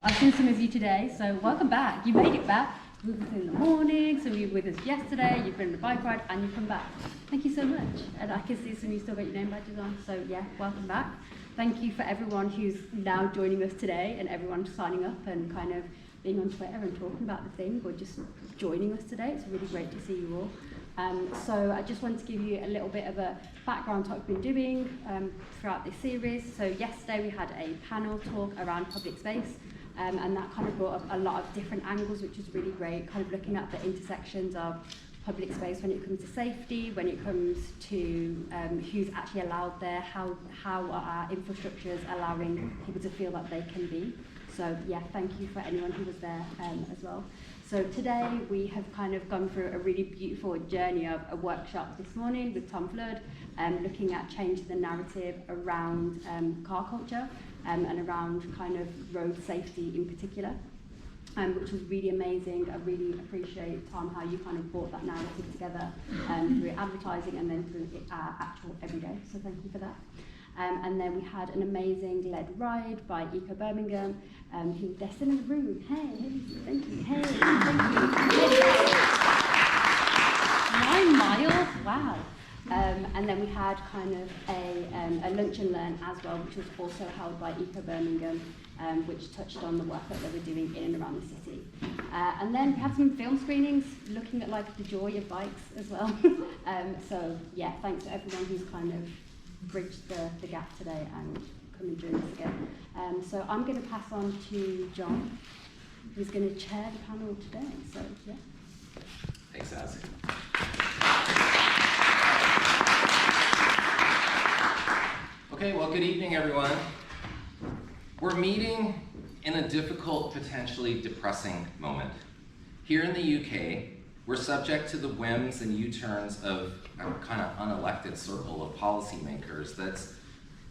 I've seen some of you today, so welcome back. You made it back. You were with us in the morning, so you were with us yesterday, you've been on a bike ride, and you've come back. Thank you so much. And I can see some of you still got your name badges on, so yeah, welcome back. Thank you for everyone who's now joining us today, and everyone signing up and kind of being on Twitter and talking about the thing, or just joining us today. It's really great to see you all. So I just wanted to give you a little bit of a background to what we've been doing throughout this series. So yesterday we had a panel talk around public space. And that kind of brought up a lot of different angles, which is really great, kind of looking at the intersections of public space when it comes to safety, when it comes to who's actually allowed there, how are our infrastructures allowing people to feel that they can be. So yeah, thank you for anyone who was there as well. So today we have kind of gone through a really beautiful journey of a workshop this morning with Tom Flood, looking at changing the narrative around car culture and around kind of road safety in particular, which was really amazing. I really appreciate, Tom, how you kind of brought that narrative together through advertising and then through our actual everyday, so thank you for that. And then we had an amazing led ride by Eco Birmingham, who they're still in the room. Hey, thank you. Hey, thank you. 9 miles, wow. And then we had kind of a lunch and learn as well, which was also held by Eco Birmingham, which touched on the work that they were doing in and around the city. And then we had some film screenings looking at like the joy of bikes as well. So yeah, thanks to everyone who's kind of bridged the gap today and come and join us again. So I'm going to pass on to John, who's going to chair the panel today. So yeah. Thanks, Az. Okay, well, good evening, everyone. We're meeting in a difficult, potentially depressing moment. Here in the UK, we're subject to the whims and U-turns of a kind of unelected circle of policymakers that's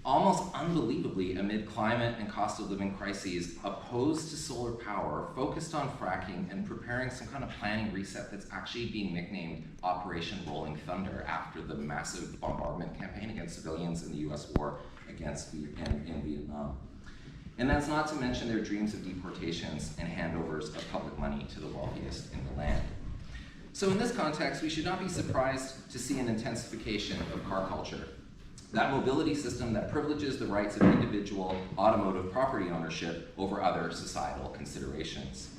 almost unbelievably, amid climate and cost of living crises, opposed to solar power, focused on fracking, and preparing some kind of planning reset that's actually being nicknamed Operation Rolling Thunder after the massive bombardment campaign against civilians in the US war in Vietnam. And that's not to mention their dreams of deportations and handovers of public money to the wealthiest in the land. So in this context, we should not be surprised to see an intensification of car culture, that mobility system that privileges the rights of individual automotive property ownership over other societal considerations.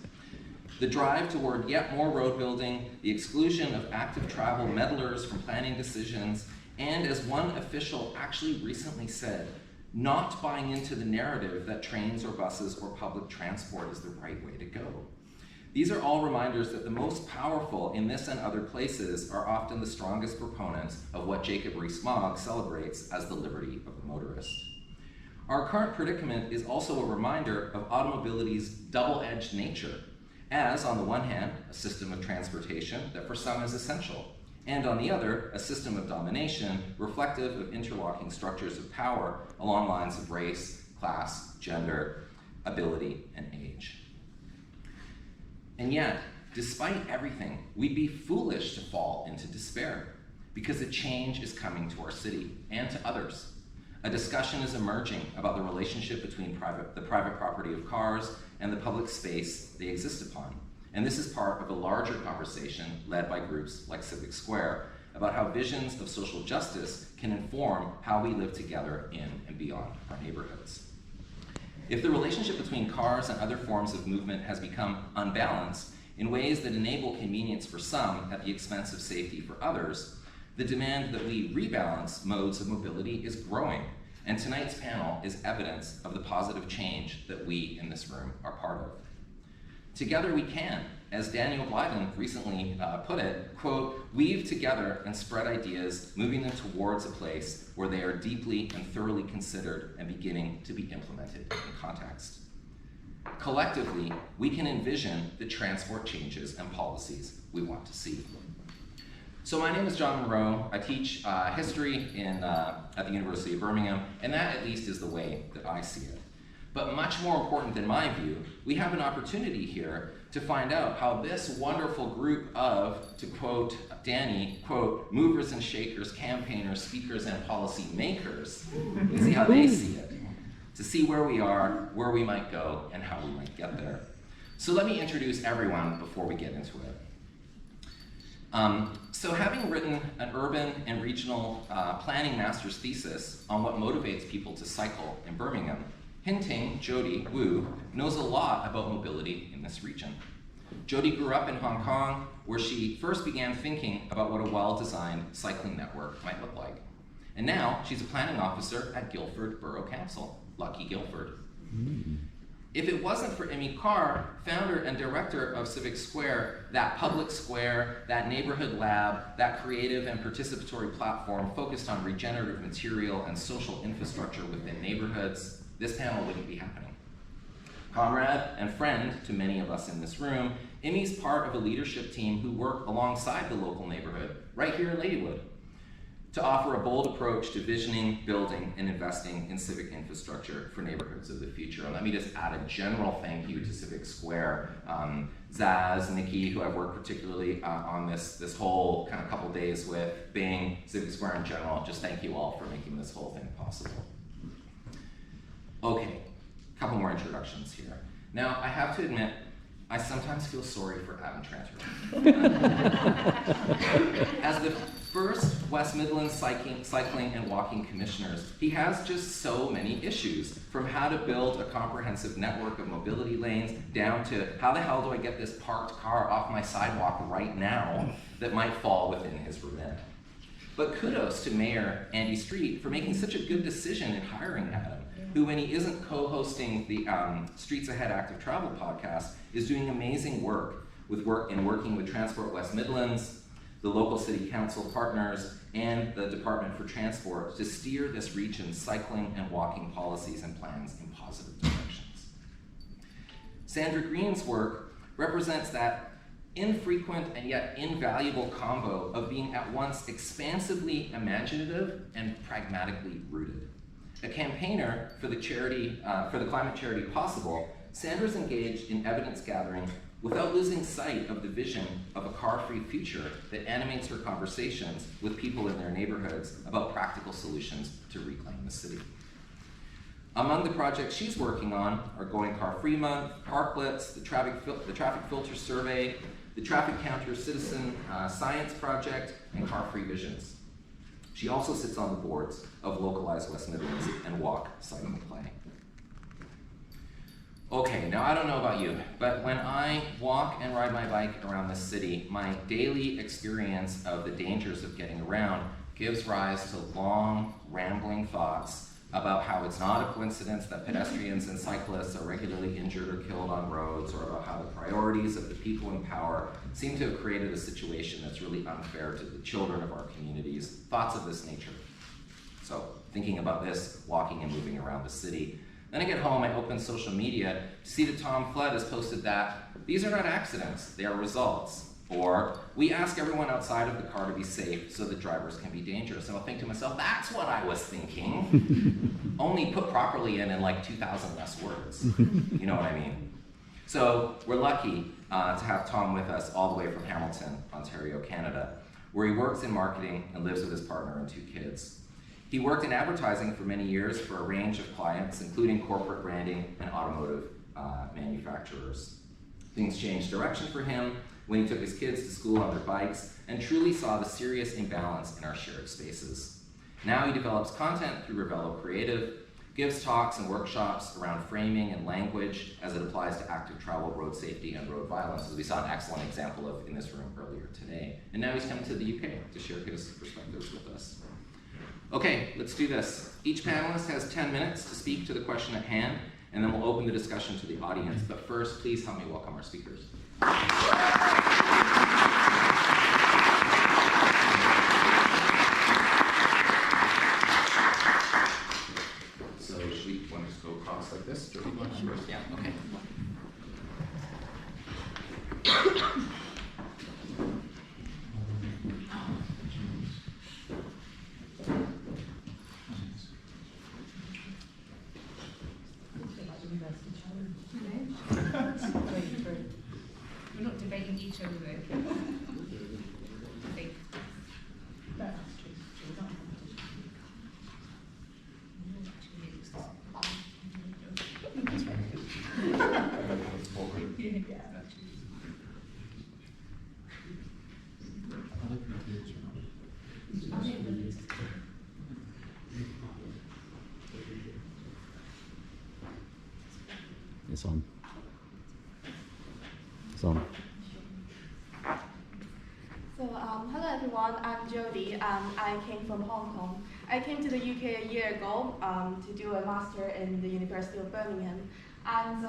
The drive toward yet more road building, the exclusion of active travel meddlers from planning decisions, and as one official actually recently said, not buying into the narrative that trains or buses or public transport is the right way to go. These are all reminders that the most powerful in this and other places are often the strongest proponents of what Jacob Rees-Mogg celebrates as the liberty of the motorist. Our current predicament is also a reminder of automobility's double-edged nature, as on the one hand, a system of transportation that for some is essential, and on the other, a system of domination reflective of interlocking structures of power along lines of race, class, gender, ability, and age. And yet, despite everything, we'd be foolish to fall into despair because a change is coming to our city and to others. A discussion is emerging about the relationship between the private property of cars and the public space they exist upon. And this is part of a larger conversation led by groups like Civic Square about how visions of social justice can inform how we live together in and beyond our neighborhoods. If the relationship between cars and other forms of movement has become unbalanced in ways that enable convenience for some at the expense of safety for others, the demand that we rebalance modes of mobility is growing, and tonight's panel is evidence of the positive change that we in this room are part of. Together we can, as Daniel Blyden recently put it, quote, weave together and spread ideas, moving them towards a place where they are deeply and thoroughly considered and beginning to be implemented in context. Collectively, we can envision the transport changes and policies we want to see. So my name is John Monroe. I teach history at the University of Birmingham, and that at least is the way that I see it. But much more important than my view, we have an opportunity here to find out how this wonderful group of, to quote Danny, quote, movers and shakers, campaigners, speakers, and policy makers, see how they see it. To see where we are, where we might go, and how we might get there. So let me introduce everyone before we get into it. So having written an urban and regional planning master's thesis on what motivates people to cycle in Birmingham, Ting, Jody, Wu, knows a lot about mobility in this region. Jody grew up in Hong Kong, where she first began thinking about what a well-designed cycling network might look like. And now she's a planning officer at Guildford Borough Council. Lucky Guildford. If it wasn't for Immy Kaur, founder and director of Civic Square, that public square, that neighborhood lab, that creative and participatory platform focused on regenerative material and social infrastructure within neighborhoods, this panel wouldn't be happening. Comrade and friend to many of us in this room, Immy's part of a leadership team who work alongside the local neighborhood, right here in Ladywood, to offer a bold approach to visioning, building, and investing in civic infrastructure for neighborhoods of the future. And let me just add a general thank you to Civic Square. Zaz, Nikki, who I've worked particularly on this whole kind of couple days with, Bing, Civic Square in general, just thank you all for making this whole thing possible. Okay, a couple more introductions here. Now, I have to admit, I sometimes feel sorry for Adam Tranter. As the first West Midlands cycling and walking commissioners, he has just so many issues, from how to build a comprehensive network of mobility lanes, down to how the hell do I get this parked car off my sidewalk right now that might fall within his remit. But kudos to Mayor Andy Street for making such a good decision in hiring Adam, who, when he isn't co-hosting the Streets Ahead Active Travel podcast, is doing amazing work in working with Transport West Midlands, the local city council partners, and the Department for Transport to steer this region's cycling and walking policies and plans in positive directions. Sandra Green's work represents that infrequent and yet invaluable combo of being at once expansively imaginative and pragmatically rooted. A campaigner for the climate charity Possible, Sandra's engaged in evidence gathering without losing sight of the vision of a car-free future that animates her conversations with people in their neighborhoods about practical solutions to reclaim the city. Among the projects she's working on are Going Car Free Month, Parklets, the traffic filter survey, the Traffic Counter Citizen Science Project, and Car Free Visions. She also sits on the boards of Localized West Midlands and Walk, Cycle, Play. Okay, now I don't know about you, but when I walk and ride my bike around the city, my daily experience of the dangers of getting around gives rise to long, rambling thoughts about how it's not a coincidence that pedestrians and cyclists are regularly injured or killed on roads, or about how the priorities of the people in power seem to have created a situation that's really unfair to the children of our communities. Thoughts of this nature. So, thinking about this, walking and moving around the city. Then I get home, I open social media to see that Tom Flood has posted that these are not accidents, they are results. Or, we ask everyone outside of the car to be safe so that drivers can be dangerous. And I'll think to myself, that's what I was thinking. Only put properly in like 2,000 less words. You know what I mean? So we're lucky to have Tom with us all the way from Hamilton, Ontario, Canada, where he works in marketing and lives with his partner and 2 kids. He worked in advertising for many years for a range of clients, including corporate branding and automotive manufacturers. Things changed direction for him when he took his kids to school on their bikes and truly saw the serious imbalance in our shared spaces. Now he develops content through Revello Creative, gives talks and workshops around framing and language as it applies to active travel, road safety, and road violence, as we saw an excellent example of in this room earlier today. And now he's coming to the UK to share his perspectives with us. Okay, let's do this. Each panelist has 10 minutes to speak to the question at hand, and then we'll open the discussion to the audience. But first, please help me welcome our speakers. So should we want to just go across like this? Jody, yeah, okay. We're not debating each other though. I think. That's true. It's on. It's on. So, hello everyone, I'm Jody and I came from Hong Kong. I came to the UK a year ago to do a master in the University of Birmingham. And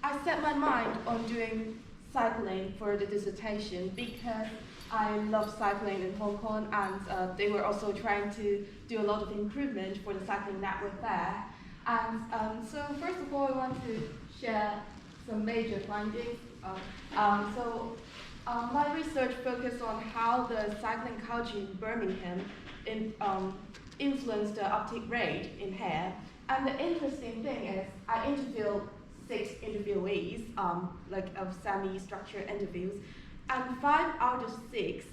I set my mind on doing cycling for the dissertation because I love cycling in Hong Kong and they were also trying to do a lot of improvement for the cycling network there. And so first of all, I want to share some major findings. My research focused on how the cycling culture in Birmingham influenced the uptake rate in hair. And the interesting thing is, I interviewed 6 interviewees, of semi-structured interviews, and 5 out of 6,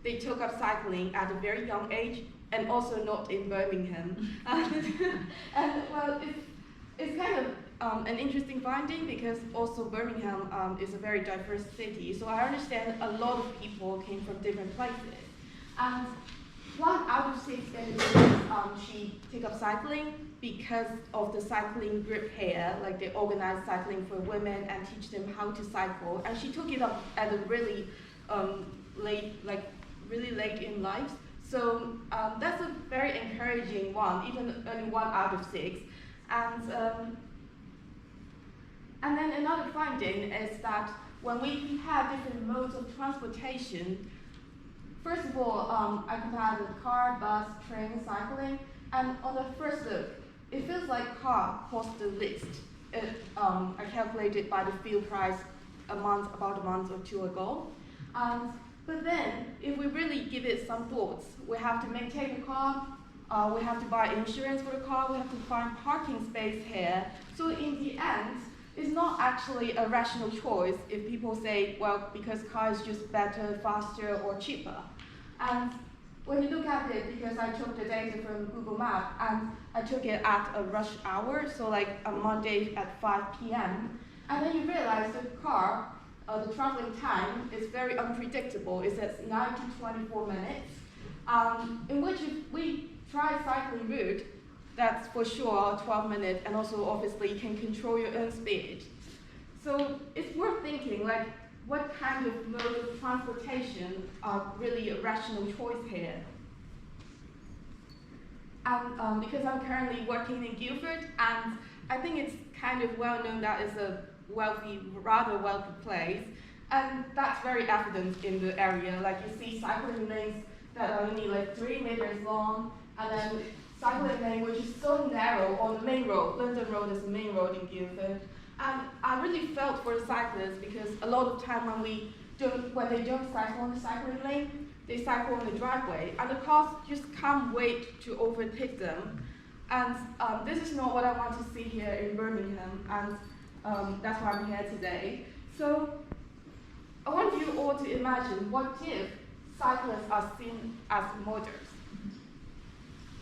they took up cycling at a very young age, and also not in Birmingham. It's kind of an interesting finding because also Birmingham is a very diverse city. So I understand a lot of people came from different places. And 1 out of 6 individuals, she took up cycling because of the cycling group here, like they organize cycling for women and teach them how to cycle. And she took it up at a really really late in life. So that's a very encouraging one, even only 1 out of 6. And then another finding is that when we compare different modes of transportation, first of all, I compared the car, bus, train, cycling, and on the first look, it feels like car costs the least. I calculated by the fuel price about a month or 2 ago. But then, if we really give it some thoughts, we have to maintain the car, we have to buy insurance for the car, we have to find parking space here. So in the end, it's not actually a rational choice if people say, well, because car is just better, faster, or cheaper. And when you look at it, because I took the data from Google Maps, and I took it at a rush hour, so like a Monday at 5 p.m., and then you realize the car, the traveling time is very unpredictable. It says 9 to 24 minutes, in which if we try cycling route, that's for sure 12 minutes, and also obviously you can control your own speed. So it's worth thinking, like, what kind of mode of transportation are really a rational choice here? And because I'm currently working in Guildford, and I think it's kind of well known that it's a rather wealthy place, and that's very evident in the area. Like you see cycling lanes that are only like 3 meters long, and then cycling lane which is so narrow on the main road. London Road is the main road in Guildford. And I really felt for the cyclists because a lot of time when they don't cycle on the cycling lane, they cycle on the driveway, and the cars just can't wait to overtake them. And this is not what I want to see here in Birmingham, and that's why I'm here today. So I want you all to imagine, what if cyclists are seen as models?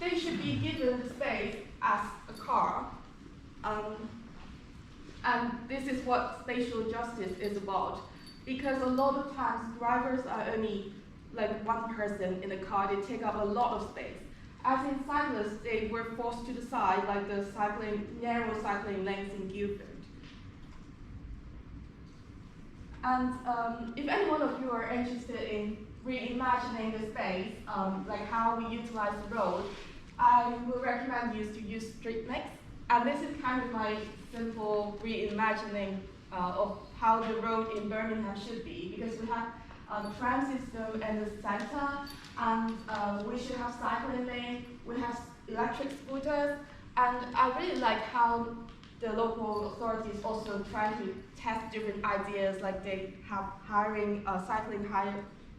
They should be given the space as a car. And this is what spatial justice is about. Because a lot of times, drivers are only like 1 person in the car, they take up a lot of space. As in cyclists, they were forced to the side, like the narrow cycling lanes in Guildford. And if any one of you are interested in reimagining the space, like how we utilize the road, I would recommend you to use street mix. And this is kind of my simple reimagining of how the road in Birmingham should be, because we have tram system in the center, and we should have cycling lane, we have electric scooters, and I really like how the local authorities also try to test different ideas, like they have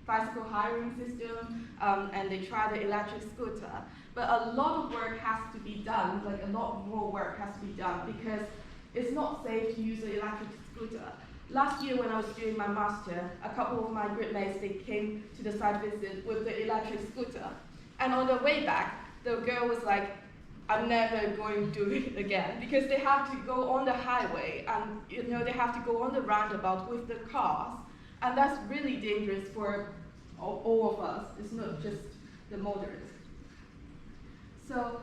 bicycle hiring system, and they try the electric scooter. But a lot of work has to be done, like a lot more work has to be done, because it's not safe to use an electric scooter. Last year when I was doing my master, a couple of my group mates, they came to the site visit with the electric scooter. And on the way back, the girl was like, I'm never going to do it again, because they have to go on the highway and they have to go on the roundabout with the cars, and that's really dangerous for all of us. It's not just the motorists. So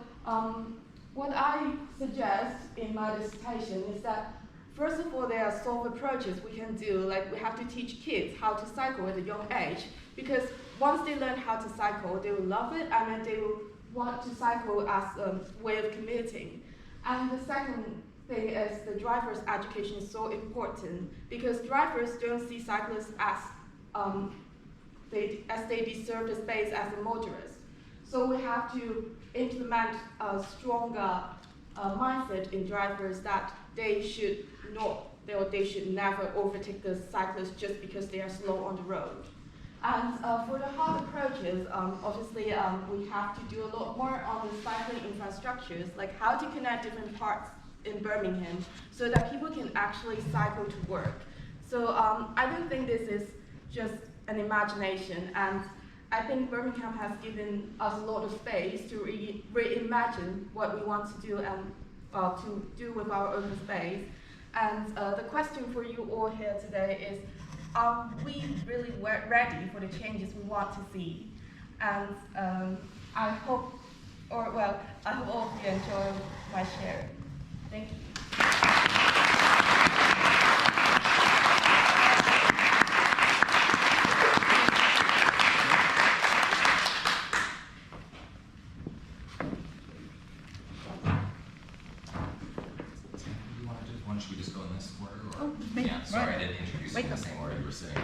what I suggest in my dissertation is that, first of all, there are soft approaches we can do, like we have to teach kids how to cycle at a young age, because once they learn how to cycle, they will love it, and then they will want to cycle as a way of commuting. And the second thing is the driver's education is so important, because drivers don't see cyclists as they deserve the space as a motorist. So we have to implement a stronger mindset in drivers that they should not, or they should never overtake the cyclists just because they are slow on the road. And for the hard approaches, obviously we have to do a lot more on the cycling infrastructures, like how to connect different parts in Birmingham so that people can actually cycle to work. So I don't think this is just an imagination, and I think Birmingham has given us a lot of space to reimagine what we want to do and to do with our open space. And the question for you all here today is, are we really ready for the changes we want to see? And I hope all of you enjoy my sharing. Thank you. Should we just go in this order? Or? Oh, me. Yeah, sorry, Right. I didn't introduce you in the same order you were sitting.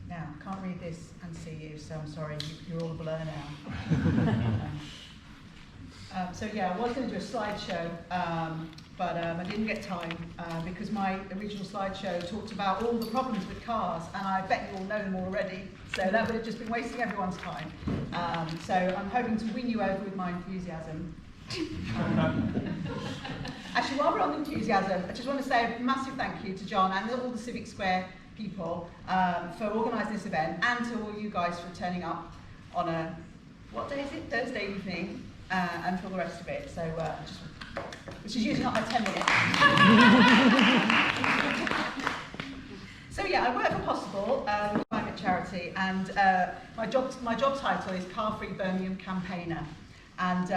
Now, I can't read this and see you, so I'm sorry, you're all a blur now. So yeah, I was going to do a slideshow, but I didn't get time because my original slideshow talked about all the problems with cars, and I bet you all know them already, so that would have just been wasting everyone's time. So I'm hoping to win you over with my enthusiasm. Actually, while we're on enthusiasm, I just want to say a massive thank you to John and all the Civic Square people for organising this event, and to all you guys for turning up on a, what day is it? Thursday evening, and for the rest of it. So, which is usually not my 10 minutes. So yeah, I work for Possible, a climate charity, and my job title is Car Free Birmingham Campaigner. And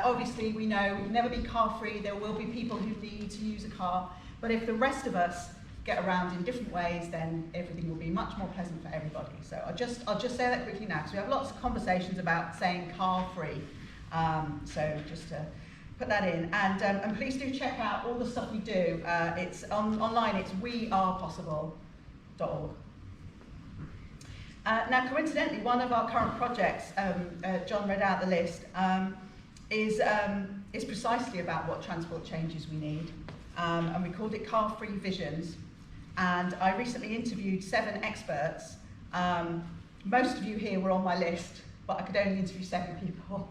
obviously we know we'll never be car free. There will be people who need to use a car, but if the rest of us get around in different ways, then everything will be much more pleasant for everybody. So I'll just say that quickly now, because we have lots of conversations about saying car free. So just to put that in, and please do check out all the stuff we do. It's online. It's wearepossible.org. Now, coincidentally, one of our current projects, John read out the list, is precisely about what transport changes we need, and we called it Car Free Visions. And I recently interviewed 7 experts. Most of you here were on my list, but I could only interview 7 people.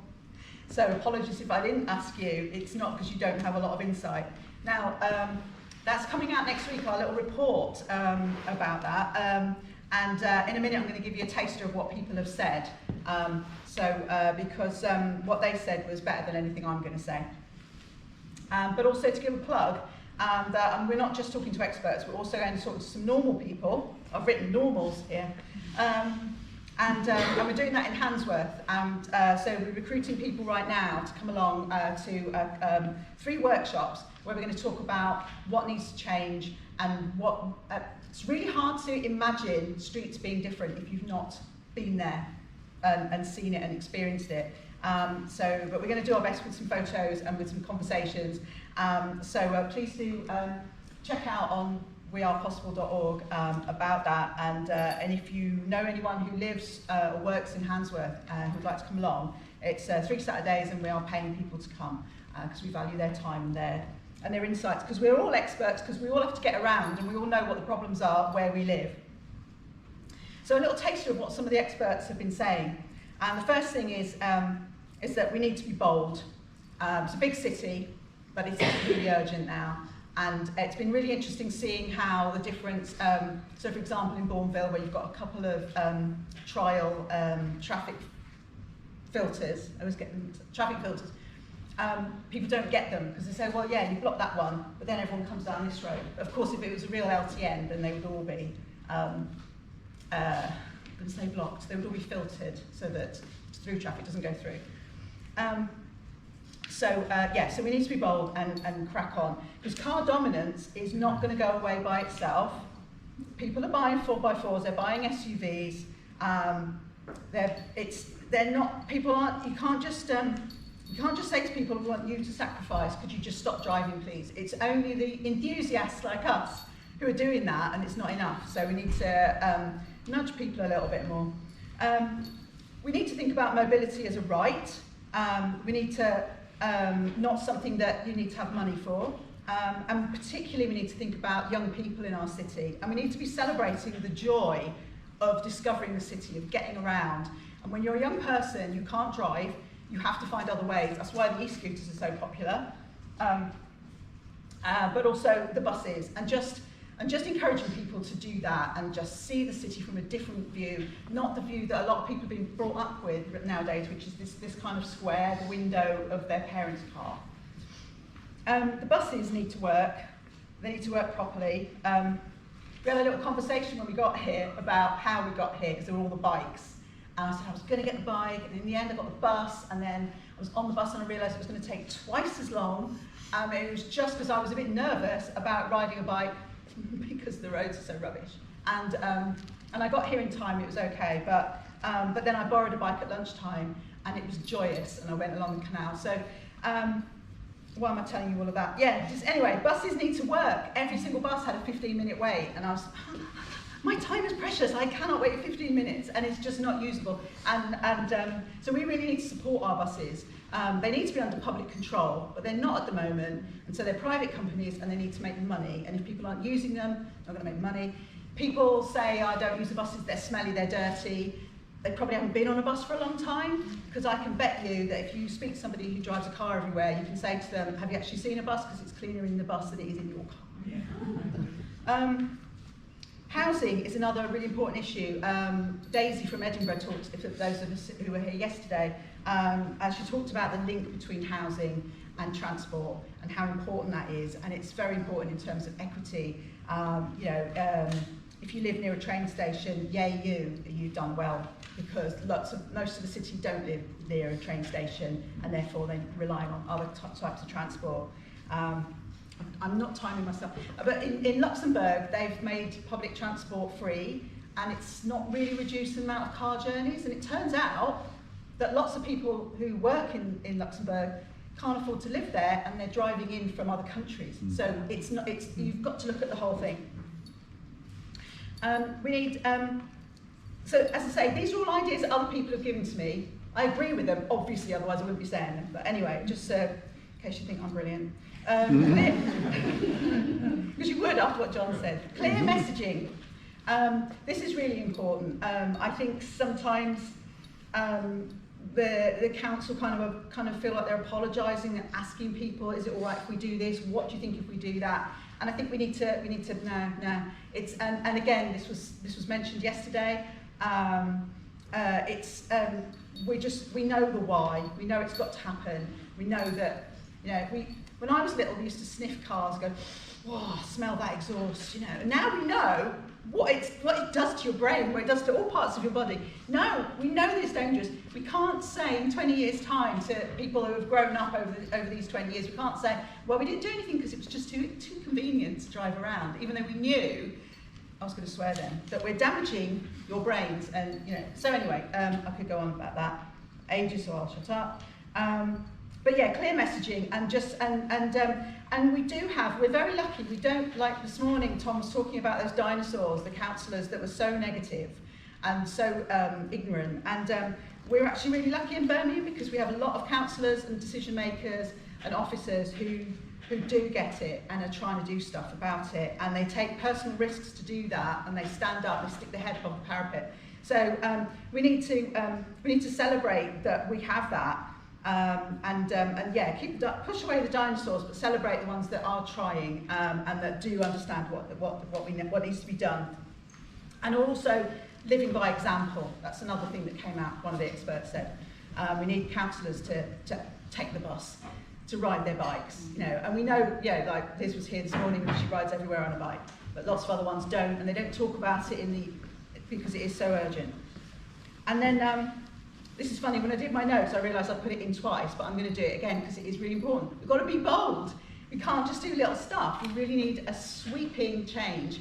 So apologies if I didn't ask you. It's not because you don't have a lot of insight. Now, that's coming out next week, our little report about that. And in a minute, I'm going to give you a taster of what people have said. Because what they said was better than anything I'm going to say. But also to give a plug, and we're not just talking to experts, we're also going to talk to some normal people. I've written normals here. And we're doing that in Handsworth. And so we're recruiting people right now to come along to 3 workshops where we're going to talk about what needs to change and what... it's really hard to imagine streets being different if you've not been there and seen it and experienced it. But we're going to do our best with some photos and with some conversations. So please do check out on wearepossible.org about that. And if you know anyone who lives or works in Handsworth who'd like to come along, it's 3 Saturdays, and we are paying people to come because we value their time and their insights, because we're all experts, because we all have to get around and we all know what the problems are where we live. So a little taster of what some of the experts have been saying. And the first thing is that we need to be bold. It's a big city, but it's really urgent now. And it's been really interesting seeing how the difference, so for example in Bourneville, where you've got a couple of trial traffic filters, people don't get them because they say, well, yeah, you block that one, but then everyone comes down this road. Of course, if it was a real LTN, then they would all be, I'm going to say blocked, they would all be filtered so that through traffic doesn't go through. So we need to be bold and crack on, because car dominance is not going to go away by itself. People are buying 4x4s, they're buying SUVs. They're not. People aren't. You can't just say to people, "We want you to sacrifice. Could you just stop driving, please?" It's only the enthusiasts like us who are doing that, and it's not enough. So we need to nudge people a little bit more. We need to think about mobility as a right. We need to not something that you need to have money for. And particularly we need to think about young people in our city. And we need to be celebrating the joy of discovering the city, of getting around. And when you're a young person, you can't drive, you have to find other ways. That's why the e-scooters are so popular. But also the buses. And just encouraging people to do that and just see the city from a different view, not the view that a lot of people have been brought up with nowadays, which is this kind of square, the window of their parents' car. The buses need to work. They need to work properly. We had a little conversation when we got here about how we got here, because there were all the bikes. And I said I was going to get the bike, and in the end I got the bus, and then I was on the bus and I realised it was going to take twice as long. It was just because I was a bit nervous about riding a bike because the roads are so rubbish. And I got here in time, it was okay, but then I borrowed a bike at lunchtime, and it was joyous, and I went along the canal. So why am I telling you all of that? Yeah, anyway, buses need to work. Every single bus had a 15-minute wait, and I was, my time is precious, I cannot wait 15 minutes, and it's just not usable. So we really need to support our buses. They need to be under public control, but they're not at the moment, and so they're private companies, and they need to make money, and if people aren't using them, they're not going to make money. People say, I don't use the buses, they're smelly, they're dirty. They probably haven't been on a bus for a long time, because I can bet you that if you speak to somebody who drives a car everywhere, you can say to them, have you actually seen a bus? Because it's cleaner in the bus than it is in your car. Yeah. Housing is another really important issue. Daisy from Edinburgh talked, for those of us who were here yesterday, and she talked about the link between housing and transport and how important that is, and it's very important in terms of equity. If you live near a train station, yay you've done well, because most of the city don't live near a train station, and therefore they're relying on other types of transport. I'm not timing myself, but in Luxembourg they've made public transport free, and it's not really reduced the amount of car journeys, and it turns out that lots of people who work in Luxembourg can't afford to live there, and they're driving in from other countries. So you've got to look at the whole thing. We need, so as I say, these are all ideas that other people have given to me. I agree with them, obviously, otherwise I wouldn't be saying them. But anyway, just in case you think I'm brilliant. Because you would after what John said. Clear messaging. This is really important. I think sometimes the council kind of feel like they're apologising and asking people, is it all right if we do this? What do you think if we do that? And I think we need to no. It's and again, this was mentioned yesterday. We know the why. We know it's got to happen. We know that, when I was little, we used to sniff cars, go, "Whoa, smell that exhaust," And now we know what it does to your brain, what it does to all parts of your body. No, we know that it's dangerous. We can't say in 20 years' time to people who have grown up over these 20 years, we can't say, well, we didn't do anything because it was just too convenient to drive around, even though we knew, I was going to swear then, that we're damaging your brains. And so anyway, I could go on about that ages, so I'll shut up. But yeah, clear messaging, and we're very lucky. We don't, like this morning, Tom was talking about those dinosaurs, the councillors that were so negative and so ignorant. And we're actually really lucky in Birmingham because we have a lot of councillors and decision makers and officers who do get it and are trying to do stuff about it. And they take personal risks to do that, and they stand up and stick their head above the parapet. So we need to celebrate that we have that. And yeah, push away the dinosaurs, but celebrate the ones that are trying and that do understand what needs to be done. And also living by example. That's another thing that came out. One of the experts said we need counsellors to take the bus, to ride their bikes, you know. And we know, yeah, like Liz was here this morning because she rides everywhere on a bike, but lots of other ones don't, and they don't talk about it because it is so urgent. And then. This is funny, when I did my notes, I realised I put it in twice, but I'm going to do it again because it is really important. We've got to be bold. We can't just do little stuff. We really need a sweeping change.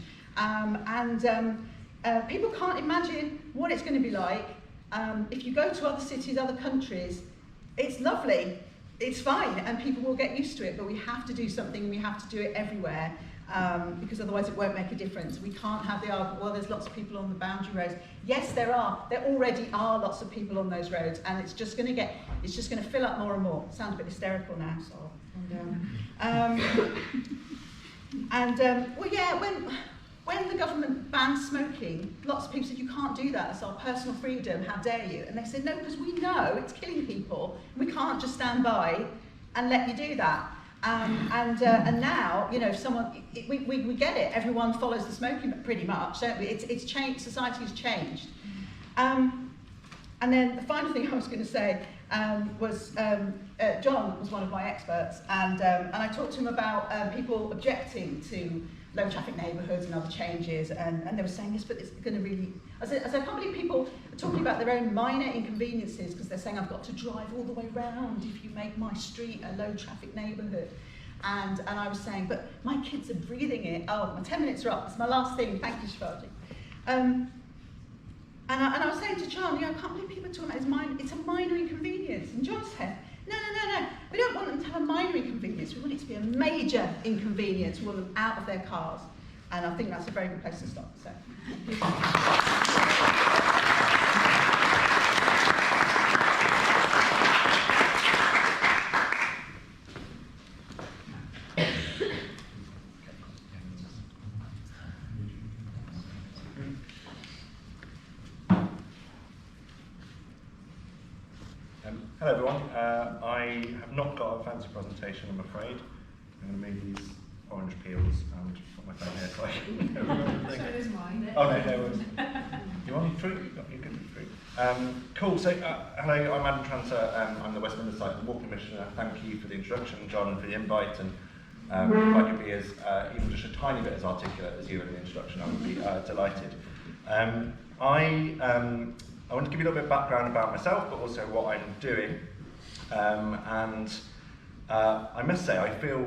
People can't imagine what it's going to be like. If you go to other cities, other countries, it's lovely, it's fine, and people will get used to it, but we have to do something, and we have to do it everywhere. Because otherwise it won't make a difference. We can't have the argument, well, there's lots of people on the boundary roads. Yes, there are. There already are lots of people on those roads, and it's just going to fill up more and more. It sounds a bit hysterical now, so I'll calm down. Well, yeah, when the government banned smoking, lots of people said, you can't do that, it's our personal freedom, how dare you? And they said, no, because we know it's killing people, we can't just stand by and let you do that. And now, you know, if someone, we get it, everyone follows the smoking pretty much, don't we? It's changed, society's changed. And then the final thing I was going to say was, John was one of my experts, and I talked to him about people objecting to low traffic neighbourhoods and other changes, and they were saying, yes, but it's going to really, I said, I can't believe people are talking about their own minor inconveniences because they're saying I've got to drive all the way round if you make my street a low traffic neighbourhood. And I was saying, but my kids are breathing it. Oh, my 10 minutes are up. It's my last thing. Thank you, Shivaji. And I was saying to John, you know, I can't believe people are talking about it's a minor inconvenience. And John said, no. We don't want them to have a minor inconvenience. We want it to be a major inconvenience. We want them out of their cars. And I think that's a very good place to stop. So, hello everyone, I have not got a fancy presentation, I'm afraid. I'm going to move these orange peels and put my phone here so I can remember So does mine. Oh no, there was. You want fruit? You can do fruit. Cool, so hello, I'm Adam Tranter, I'm the West Midlands Site and Walk Commissioner. Thank you for the introduction, John, and for the invite, and if I could be as, even just a tiny bit as articulate as you in the introduction, I would be delighted. I want to give you a little bit of background about myself, but also what I'm doing. I must say, I feel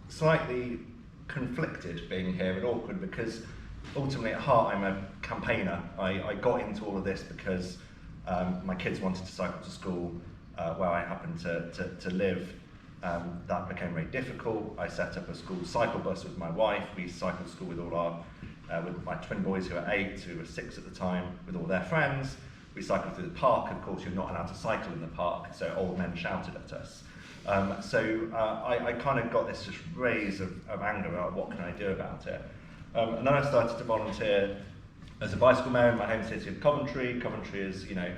slightly conflicted being here and awkward because ultimately at heart I'm a campaigner. I got into all of this because my kids wanted to cycle to school where I happen to live. That became very difficult. I set up a school cycle bus with my wife. We cycled to school with all our, with my twin boys who were 8, who were 6 at the time, with all their friends. We cycled through the park. Of course, you're not allowed to cycle in the park, so old men shouted at us. I kind of got this just raise of anger about what can I do about it. And then I started to volunteer as a bicycle mayor in my home city of Coventry. Coventry is, you know,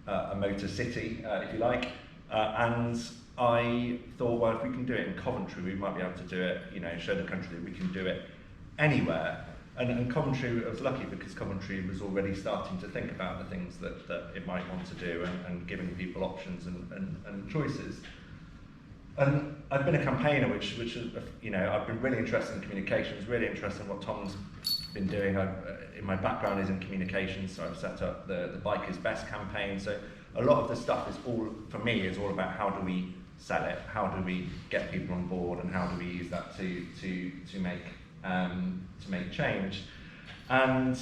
a motor city, if you like. And I thought, well, if we can do it in Coventry, we might be able to do it, you know, show the country that we can do it anywhere. And Coventry, I was lucky because Coventry was already starting to think about the things that it might want to do and giving people options and choices. And I've been a campaigner, which is, you know, I've been really interested in communications, really interested in what Tom's been doing. In my background is in communications, so I've set up the Bike is Best campaign. So a lot of the stuff is all, for me, is all about how do we sell it, how do we get people on board, and how do we use that to make change. And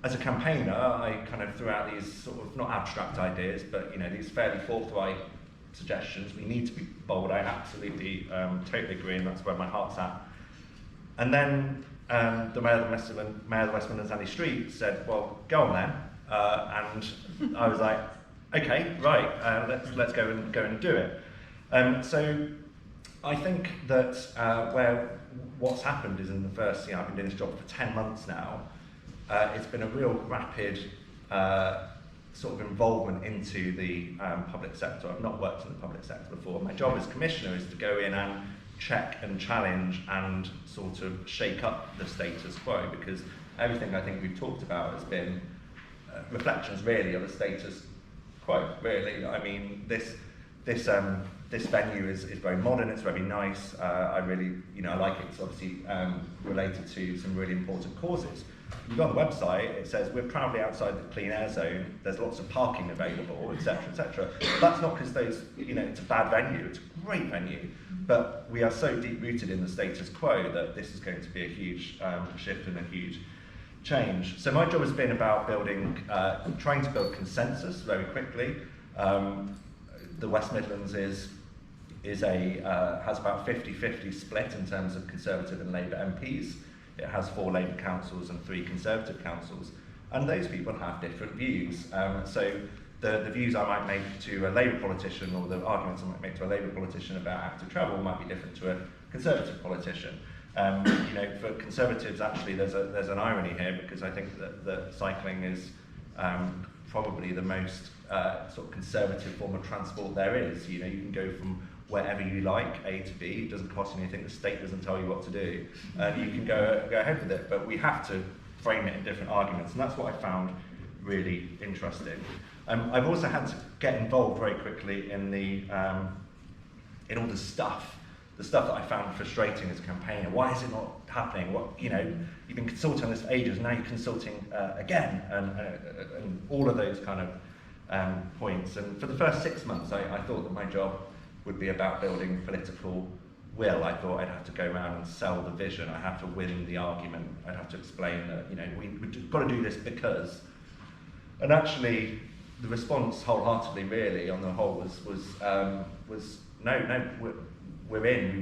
as a campaigner, I kind of threw out these sort of, not abstract ideas, but, you know, these fairly forthright suggestions. We need to be bold. I absolutely, totally agree, and that's where my heart's at. And then the Mayor of the West Midlands, Andy Street, said, well, go on then. And I was like, okay, right, let's go and do it. So I think that what's happened is in the first, you know, I've been doing this job for 10 months now, it's been a real rapid sort of involvement into the public sector. I've not worked in the public sector before. My job as commissioner is to go in and check and challenge and sort of shake up the status quo, because everything I think we've talked about has been reflections really of the status quo, really. I mean, this venue is very modern, it's very nice. I really, I like it. It's obviously related to some really important causes. You go on the website, it says we're proudly outside the clean air zone, there's lots of parking available, etc., etc. That's not because it's a bad venue, it's a great venue, but we are so deep rooted in the status quo that this is going to be a huge shift and a huge change. So my job has been about trying to build consensus very quickly. The West Midlands has about 50-50 split in terms of Conservative and Labour MPs. It has 4 Labour councils and 3 Conservative councils, and those people have different views. So the views I might make to a Labour politician, or the arguments I might make to a Labour politician about active travel, might be different to a Conservative politician. For Conservatives, actually, there's an irony here, because I think that cycling is probably the most sort of conservative form of transport there is. You can go from wherever you like, A to B. It doesn't cost you anything. The state doesn't tell you what to do, and you can go ahead with it. But we have to frame it in different arguments, and that's what I found really interesting. I've also had to get involved very quickly in all the stuff that I found frustrating as a campaigner. Why is it not happening? You've been consulting on this for ages, now you're consulting again, and all of those kind of points. And for the first 6 months, I thought that my job would be about building political will. I thought I'd have to go around and sell the vision. I have to win the argument. I'd have to explain that we've got to do this because. And actually, the response wholeheartedly, really, on the whole, was no. We're in.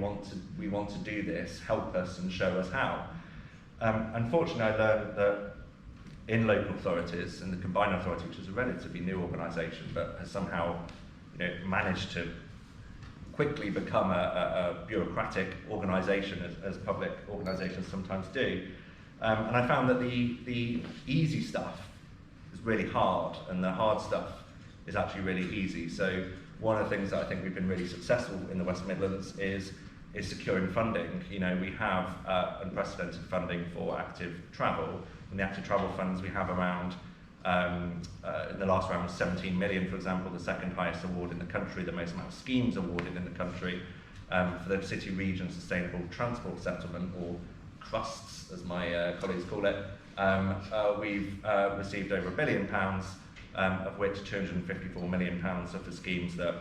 We want to do this. Help us and show us how. Unfortunately, I learned that in local authorities, and the combined authority, which is a relatively new organisation, but has somehow managed to quickly become a bureaucratic organisation, as public organisations sometimes do. And I found that the easy stuff is really hard, and the hard stuff is actually really easy. So one of the things that I think we've been really successful in the West Midlands is securing funding. We have unprecedented funding for active travel. In the active travel funds, we have around, in the last round was 17 million, for example, the second highest award in the country, the most amount of schemes awarded in the country, for the City Region Sustainable Transport Settlement, or CRUSTS, as my colleagues call it. We've received over £1 billion, of which £254 million are for schemes that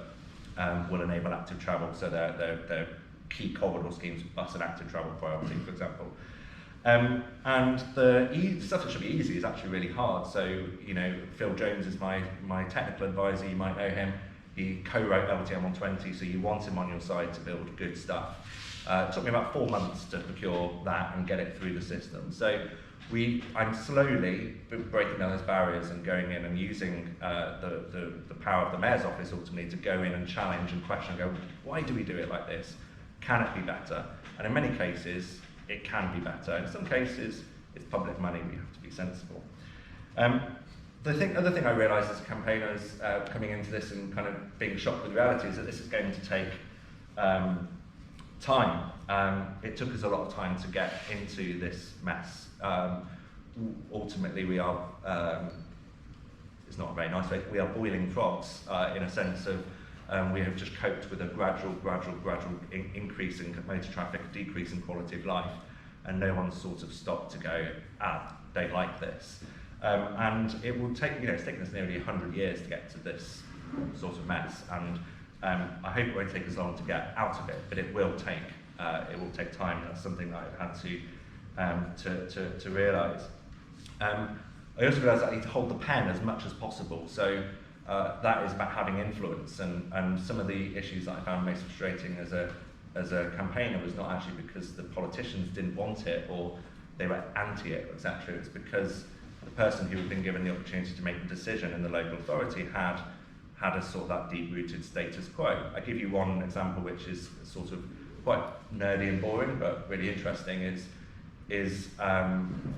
will enable active travel. So they're key corridor schemes, bus and active travel priority, for example. And the stuff that should be easy is actually really hard. So, Phil Jones is my technical advisor, you might know him. He co-wrote LTM 120, so you want him on your side to build good stuff. It took me about 4 months to procure that and get it through the system. So I'm slowly breaking down those barriers and going in and using the power of the Mayor's office ultimately to go in and challenge and question and go, why do we do it like this? Can it be better? And in many cases, it can be better. In some cases, it's public money, we have to be sensible. The other thing I realised as a campaigner is coming into this and kind of being shocked with reality is that this is going to take time. It took us a lot of time to get into this mess. Ultimately, we are, it's not a very nice way, we are boiling frogs in a sense of we have just coped with a gradual increase in motor traffic, decrease in quality of life, and no one's sort of stopped to go, don't like this. And it will take, it's taken us nearly 100 years to get to this sort of mess, and I hope it won't take as long to get out of it, but it will take time. That's something that I've had to realise. I also realised I need to hold the pen as much as possible, so that is about having influence, and some of the issues that I found most frustrating as a campaigner was not actually because the politicians didn't want it or they were anti it, etc. It's because the person who had been given the opportunity to make the decision in the local authority had a sort of that deep-rooted status quo. I give you one example which is sort of quite nerdy and boring, but really interesting, is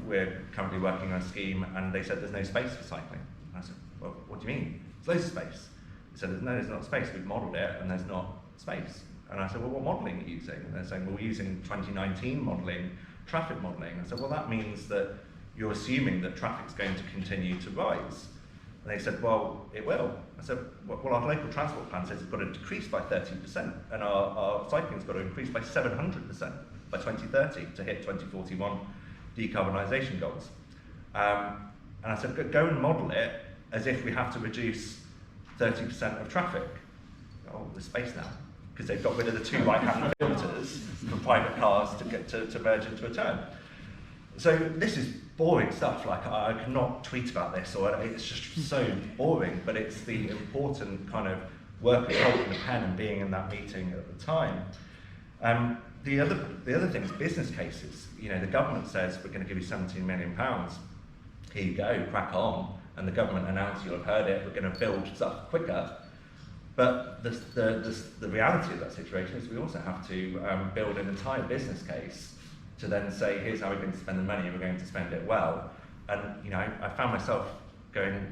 we're currently working on a scheme and they said there's no space for cycling. And I said, well, what do you mean? There's loads of space. He said, no, there's not space. We've modelled it and there's not space. And I said, well, what modelling are you using? And they're saying, well, we're using 2019 modelling, traffic modelling. I said, well, that means that you're assuming that traffic's going to continue to rise. And they said, well, it will. I said, well, our local transport plan says it's got to decrease by 30%, and our cycling's got to increase by 700% by 2030 to hit 2041 decarbonisation goals. And I said, go and model it as if we have to reduce 30% of traffic. Oh, there's space now, because they've got rid of the two right-hand filters for private cars to get to merge into a turn. So this is boring stuff, like I cannot tweet about this, or it's just so boring, but it's the important kind of work of holding the pen and being in that meeting at the time. The other thing is business cases. You know, the government says we're going to give you £17 million. Here you go, crack on. And the government announced, you'll have heard it, we're going to build stuff quicker. But the reality of that situation is we also have to build an entire business case to then say, here's how we're going to spend the money, and we're going to spend it well. And you know, I found myself going,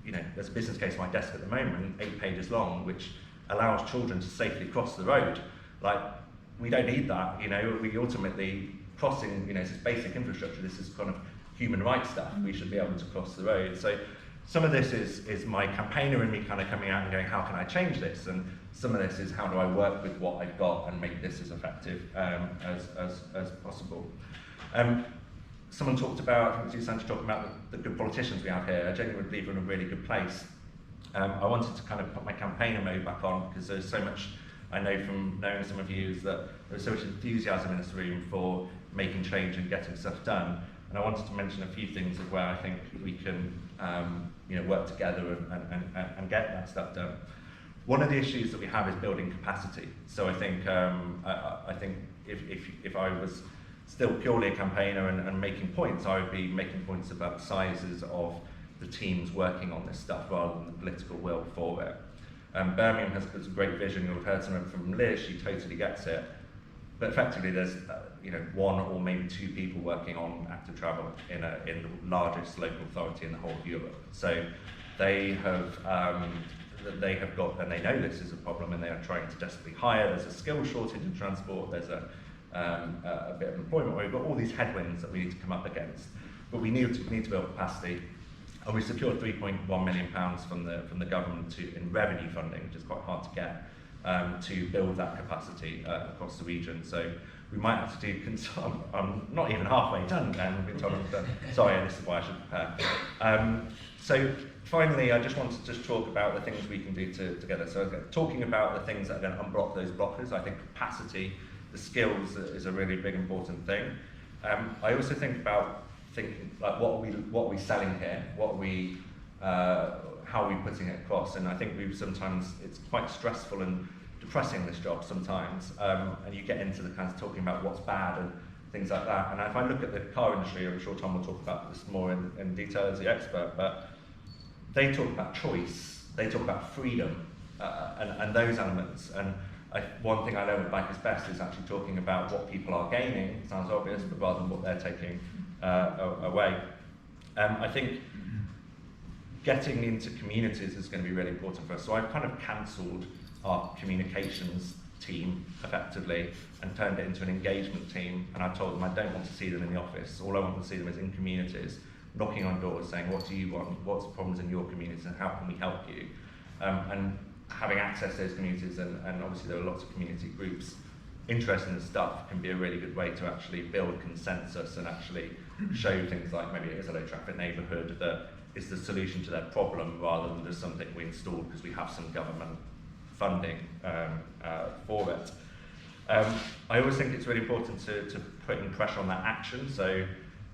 you know, there's a business case on my desk at the moment, 8 pages long, which allows children to safely cross the road. Like, we don't need that, you know, we ultimately, crossing, you know, this is basic infrastructure, this is kind of human rights stuff, we should be able to cross the road. So some of this is my campaigner in me kind of coming out and going, how can I change this? And some of this is how do I work with what I've got and make this as effective as possible. Someone talked about, I think it was Sandra talking about the good politicians we have here. I genuinely believe we're in a really good place. I wanted to kind of put my campaigner mode back on, because there's so much I know from knowing some of you is that there's so much enthusiasm in this room for making change and getting stuff done. And I wanted to mention a few things of where I think we can you know, work together and get that stuff done. One of the issues that we have is building capacity. So I think I think if I was still purely a campaigner and making points, I would be making points about the sizes of the teams working on this stuff rather than the political will for it. Birmingham has a great vision. You've heard some of it from Liz, she totally gets it. But effectively there's you know, 1 or maybe 2 people working on active travel in the largest local authority in the whole of Europe. So they have got, and they know this is a problem, and they are trying to desperately hire. There's a skill shortage in transport, there's a bit of employment where we've got all these headwinds that we need to come up against. But we need to build capacity. And we secured £3.1 million from the government in revenue funding, which is quite hard to get, to build that capacity across the region. So we might have to do, I'm not even halfway done, and we've been told I'm done. Sorry, this is why I should prepare. So finally, I just wanted to talk about the things we can do together. So talking about the things that are going to unblock those blockers, I think capacity, the skills is a really big important thing. I also think about thinking like what are we selling here? What are we how are we putting it across? And I think sometimes it's quite stressful and depressing, this job sometimes, and you get into the kind of talking about what's bad and things like that. And if I look at the car industry, I'm sure Tom will talk about this more in detail as the expert, but they talk about choice, they talk about freedom, and those elements. And one thing I learned with Bikers Best is actually talking about what people are gaining. It sounds obvious, but rather than what they're taking away. I think getting into communities is going to be really important for us. So I've kind of cancelled our communications team effectively and turned it into an engagement team, and I told them I don't want to see them in the office. All I want to see them is in communities, knocking on doors saying, what do you want? What's the problems in your communities and how can we help you? And having access to those communities, and obviously there are lots of community groups interested in this stuff, can be a really good way to actually build consensus and actually show things like maybe it is a low traffic neighbourhood that is the solution to their problem rather than just something we installed because we have some government funding for it. I always think it's really important to put in pressure on that action, so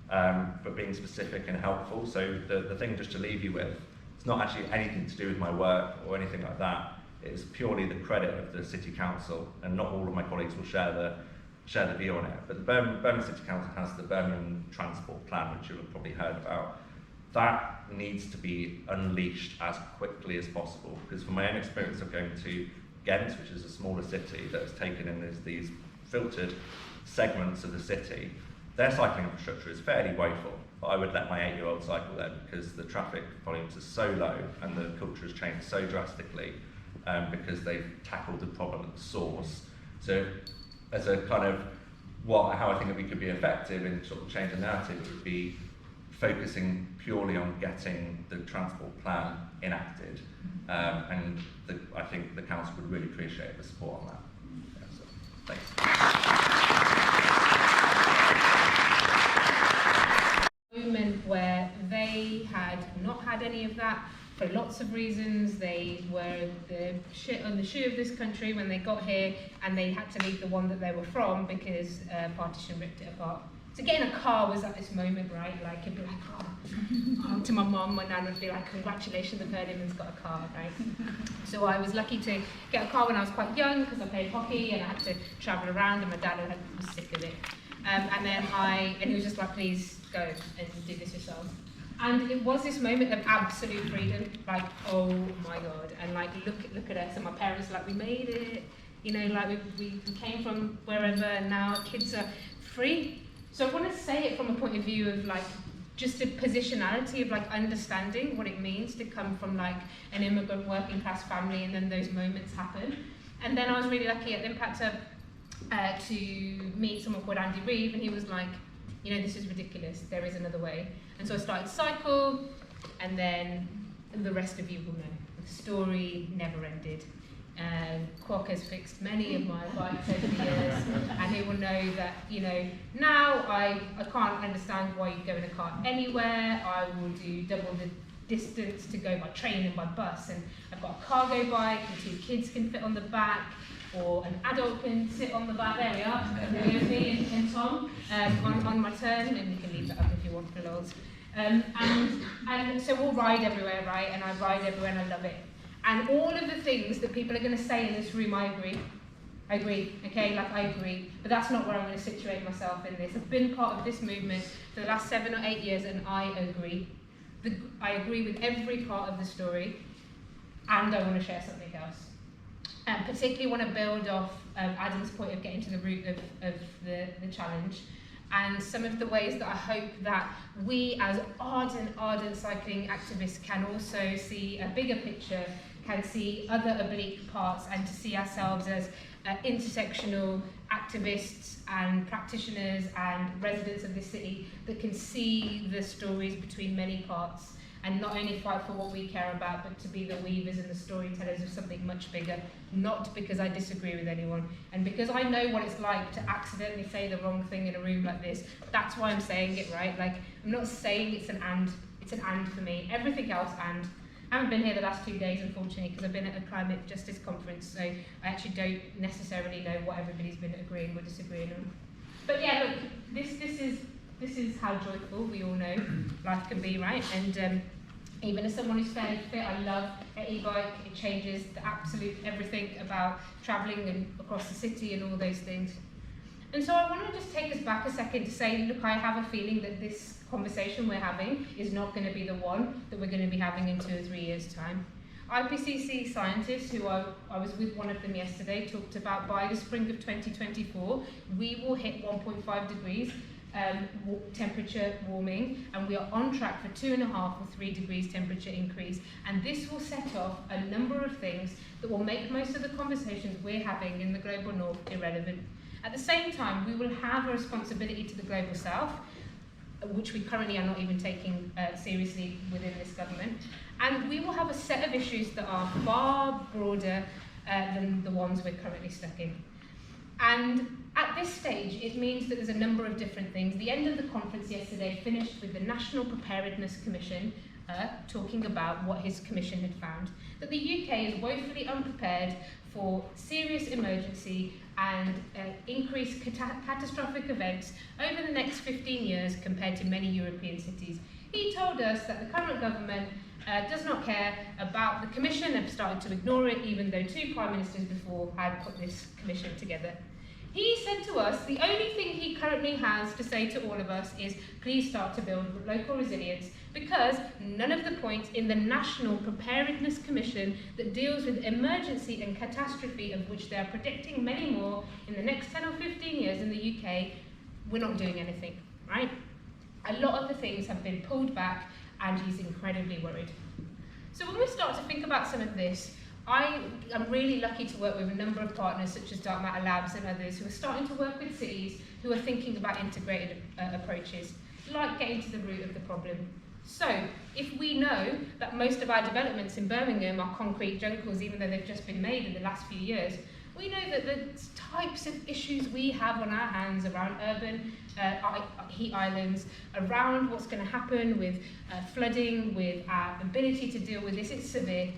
but being specific and helpful. So the thing just to leave you with, it's not actually anything to do with my work or anything like that. It's purely the credit of the City Council, and not all of my colleagues will share the view on it. But the Birmingham City Council has the Birmingham Transport Plan, which you'll have probably heard about. That needs to be unleashed as quickly as possible, because from my own experience of going to Ghent, which is a smaller city that has taken in these filtered segments of the city, their cycling infrastructure is fairly woeful, but I would let my 8-year-old cycle there because the traffic volumes are so low and the culture has changed so drastically because they've tackled the problem at the source. So as a kind of how I think that we could be effective in sort of changing the narrative, it would be focusing purely on getting the transport plan enacted, and I think the council would really appreciate the support on that. Yeah, so, thanks. Moment where they had not had any of that for lots of reasons. They were the shit on the shoe of this country when they got here, and they had to leave the one that they were from because partition ripped it apart. So getting a car was at this moment, right? Like, it'd be like, oh, to my mum, my nan would be like, congratulations, the Ferdinand's got a car, right? So I was lucky to get a car when I was quite young because I played hockey and I had to travel around, and my dad was sick of it. And then he was just like, please go and do this yourself. And it was this moment of absolute freedom, like, oh my God, and like, look at us, and my parents were like, we made it, you know, like we came from wherever, and now our kids are free. So I want to say it from a point of view of like, just a positionality of like understanding what it means to come from like an immigrant working class family, and then those moments happen. And then I was really lucky at the Impact Hub to meet someone called Andy Reeve, and he was like, you know, this is ridiculous, there is another way. And so I started Cycle, and then the rest of you will know. The story never ended. Kaur has fixed many of my bikes over the years, and he will know that, you know, now I can't understand why you go in a car anywhere. I will do double the distance to go by train and by bus, and I've got a cargo bike, and 2 kids can fit on the back, or an adult can sit on the back. There we are, there's me and Tom on my turn, and you can leave that up if you want for loads. And so we'll ride everywhere, right? And I ride everywhere and I love it. And all of the things that people are going to say in this room, I agree, okay, like I agree, but that's not where I'm going to situate myself in this. I've been part of this movement for the last 7 or 8 years, and I agree. I agree with every part of the story, and I want to share something else. And particularly want to build off Adam's point of getting to the root of the challenge, and some of the ways that I hope that we as ardent cycling activists can also see a bigger picture, can see other oblique parts, and to see ourselves as intersectional activists and practitioners and residents of the city that can see the stories between many parts, and not only fight for what we care about, but to be the weavers and the storytellers of something much bigger, not because I disagree with anyone, and because I know what it's like to accidentally say the wrong thing in a room like this. That's why I'm saying it, right? Like, I'm not saying it's an and for me. Everything else and. I haven't been here the last 2 days, unfortunately, because I've been at a climate justice conference, so I actually don't necessarily know what everybody's been agreeing or disagreeing on. But yeah, look, this is how joyful we all know life can be, right? And even as someone who's fairly fit, I love an e-bike. It changes the absolute everything about travelling and across the city and all those things. And so I want to just take us back a second to say, look, I have a feeling that this conversation we're having is not going to be the one that we're going to be having in 2 or 3 years' time. IPCC scientists, who I was with one of them yesterday, talked about by the spring of 2024, we will hit 1.5 degrees temperature warming, and we are on track for 2.5 or 3 degrees temperature increase, and this will set off a number of things that will make most of the conversations we're having in the global north irrelevant. At the same time, we will have a responsibility to the global south, which we currently are not even taking seriously within this government, and we will have a set of issues that are far broader than the ones we're currently stuck in. And at this stage, it means that there's a number of different things. The end of the conference yesterday finished with the National Preparedness Commission talking about what his commission had found, that the UK is woefully unprepared for serious emergency and increased catastrophic events over the next 15 years compared to many European cities. He told us that the current government does not care about the commission, have started to ignore it, even though 2 prime ministers before had put this commission together. He said to us, the only thing he currently has to say to all of us is, please start to build local resilience, because none of the points in the National Preparedness Commission that deals with emergency and catastrophe, of which they are predicting many more in the next 10 or 15 years in the UK, we're not doing anything. right? A lot of the things have been pulled back and he's incredibly worried. So when we start to think about some of this, I am really lucky to work with a number of partners such as Dark Matter Labs and others who are starting to work with cities who are thinking about integrated approaches, like getting to the root of the problem. So, if we know that most of our developments in Birmingham are concrete juncles, even though they've just been made in the last few years, we know that the types of issues we have on our hands around urban heat islands, around what's going to happen with flooding, with our ability to deal with this, it's severe.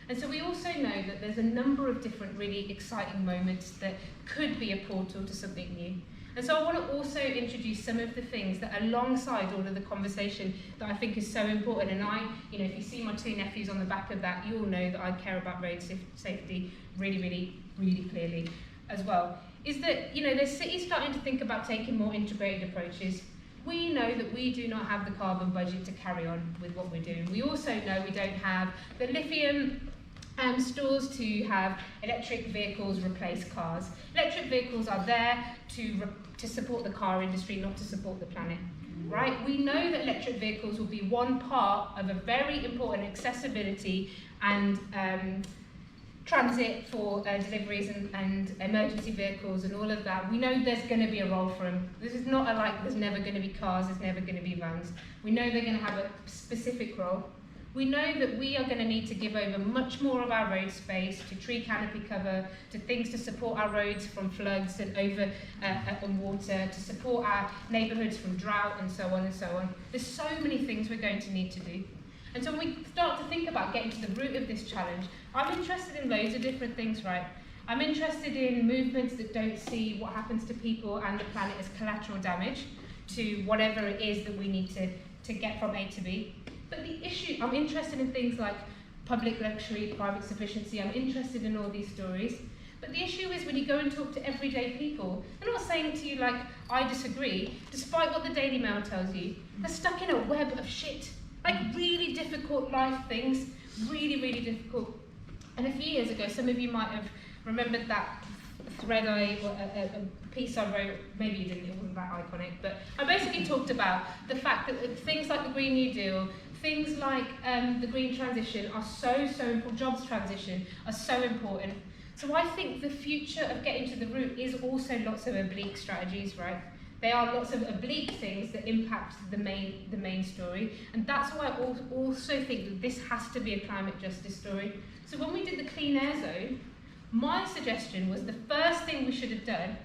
And so we also know that there's a number of different really exciting moments that could be a portal to something new. And so I want to also introduce some of the things that alongside all of the conversation that I think is so important. And if you see my two nephews on the back of that, you'll know that I care about road safety really, really, really clearly as well. Is that, there's cities starting to think about taking more integrated approaches. We know that we do not have the carbon budget to carry on with what we're doing. We also know we don't have the lithium stores to have electric vehicles replace cars. Electric vehicles are there to support the car industry, not to support the planet, right? We know that electric vehicles will be one part of a very important accessibility and transit for deliveries and emergency vehicles and all of that. We know there's going to be a role for them. This is not there's never going to be cars, there's never going to be vans. We know they're going to have a specific role. We know that we are going to need to give over much more of our road space to tree canopy cover, to things to support our roads from floods and and water, to support our neighbourhoods from drought and so on and so on. There's so many things we're going to need to do. And so when we start to think about getting to the root of this challenge, I'm interested in loads of different things, right? I'm interested in movements that don't see what happens to people and the planet as collateral damage to whatever it is that we need to get from A to B. But the issue, I'm interested in things like public luxury, private sufficiency, I'm interested in all these stories. But the issue is when you go and talk to everyday people, they're not saying to you like, I disagree, despite what the Daily Mail tells you. They're stuck in a web of shit. Like really difficult life things, really, really difficult. And a few years ago, some of you might have remembered that thread a piece I wrote, maybe you didn't, it wasn't that iconic, but I basically talked about the fact that things like the Green New Deal, things like the green transition are so important, jobs transition are so important. So I think the future of getting to the root is also lots of oblique strategies, right? They are lots of oblique things that impact the main story, and that's why I also think that this has to be a climate justice story. So when we did the Clean Air Zone, my suggestion was the first thing we should have done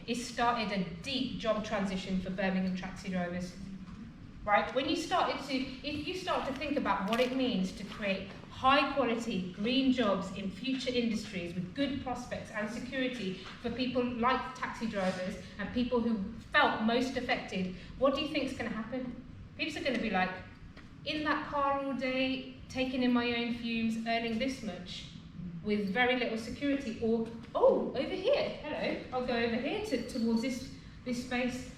is started a deep job transition for Birmingham taxi drivers. Right? If you start to think about what it means to create high quality green jobs in future industries with good prospects and security for people like taxi drivers and people who felt most affected, what do you think is going to happen? People are going to be like, in that car all day, taking in my own fumes, earning this much, with very little security, or, oh, over here, hello, I'll go over here towards this space.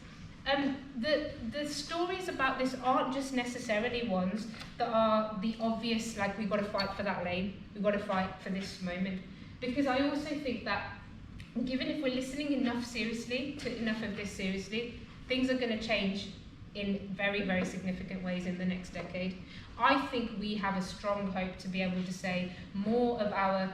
The stories about this aren't just necessarily ones that are the obvious, like we've got to fight for that lane, we've got to fight for this moment. Because I also think that, given if we're listening enough of this seriously, things are going to change in very, very significant ways in the next decade. I think we have a strong hope to be able to say more of our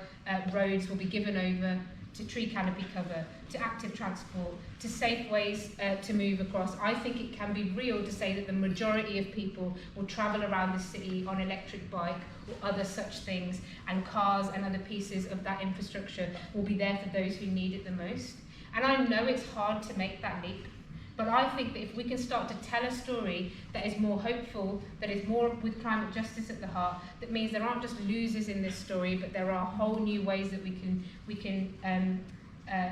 roads will be given over to tree canopy cover, to active transport, to safe ways to move across. I think it can be real to say that the majority of people will travel around the city on electric bike or other such things, and cars and other pieces of that infrastructure will be there for those who need it the most. And I know it's hard to make that leap, but I think that if we can start to tell a story that is more hopeful, that is more with climate justice at the heart, that means there aren't just losers in this story, but there are whole new ways that we can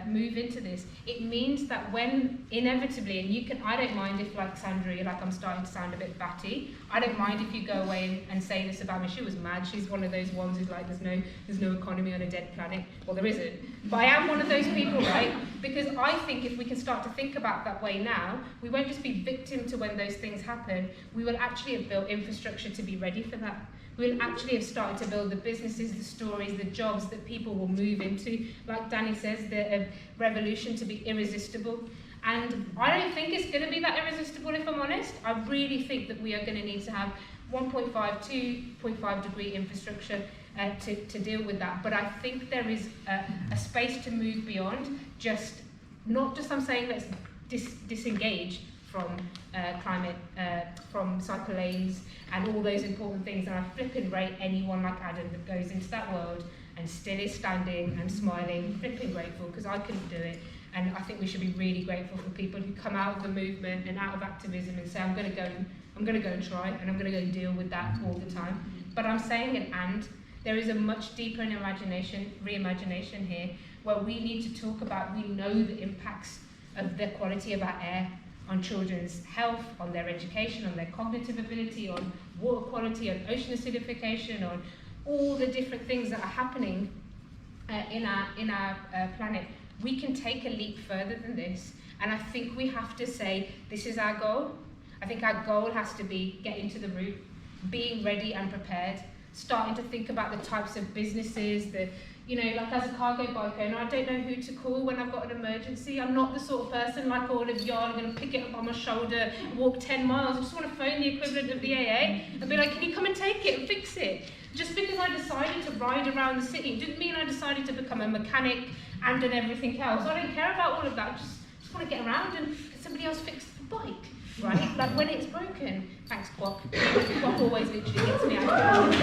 move into this. It means that when inevitably, and I don't mind if, like Sandra, like I'm starting to sound a bit batty, I don't mind if you go away and say this about me. She was mad. She's one of those ones who's like, there's no economy on a dead planet. Well, there isn't. But I am one of those people, right? Because I think if we can start to think about that way now, we won't just be victim to when those things happen. We will actually have built infrastructure to be ready for that. We'll actually have started to build the businesses, the stories, the jobs that people will move into. Like Danny says, the revolution to be irresistible. And I don't think it's going to be that irresistible, if I'm honest. I really think that we are going to need to have 1.5, 2.5 degree infrastructure to deal with that. But I think there is a space to move beyond not just I'm saying let's disengage from climate, from cycle lanes and all those important things. And I flipping rate anyone like Adam that goes into that world and still is standing and smiling, flipping grateful, because I couldn't do it. And I think we should be really grateful for people who come out of the movement and out of activism and say, I'm going to go and try, and I'm going to go and deal with that all the time. But I'm saying there is a much deeper reimagination here, where we need to talk about, we know the impacts of the quality of our air on children's health, on their education, on their cognitive ability, on water quality, on ocean acidification, on all the different things that are happening in our planet. We can take a leap further than this, and I think we have to say, this is our goal. I think our goal has to be getting to the root, being ready and prepared, starting to think about the types of businesses, like as a cargo bike owner, I don't know who to call when I've got an emergency. I'm not the sort of person like all of y'all, I'm going to pick it up on my shoulder, walk 10 miles. I just want to phone the equivalent of the AA and be like, can you come and take it and fix it? Just because I decided to ride around the city didn't mean I decided to become a mechanic and everything else. I don't care about all of that. I just want to get around and get somebody else fix the bike, right? Like when it's broken. Thanks, Quack. Quack always literally gets me out.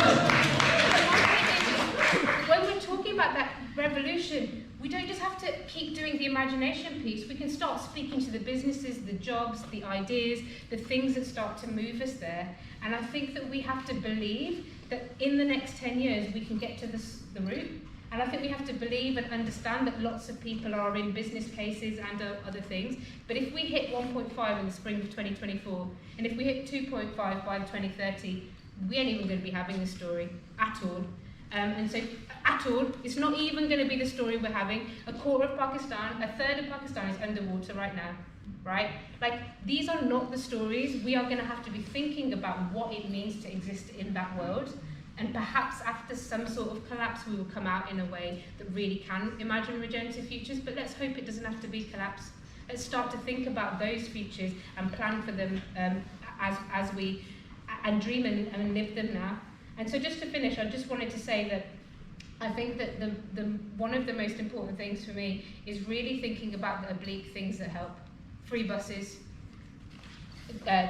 When we're talking about that revolution, we don't just have to keep doing the imagination piece. We can start speaking to the businesses, the jobs, the ideas, the things that start to move us there. And I think that we have to believe that in the next 10 years we can get to the root. And I think we have to believe and understand that lots of people are in business cases and other things. But if we hit 1.5 in the spring of 2024, and if we hit 2.5 by 2030, we ain't even going to be having this story at all. And so, at all, it's not even going to be the story we're having. A quarter of Pakistan, a third of Pakistan is underwater right now, right? Like, these are not the stories. We are going to have to be thinking about what it means to exist in that world. And perhaps after some sort of collapse, we will come out in a way that really can imagine regenerative futures. But let's hope it doesn't have to be collapse. Let's start to think about those futures and plan for them as we dream and live them now. And so just to finish, I just wanted to say that I think that one of the most important things for me is really thinking about the oblique things that help. Free buses,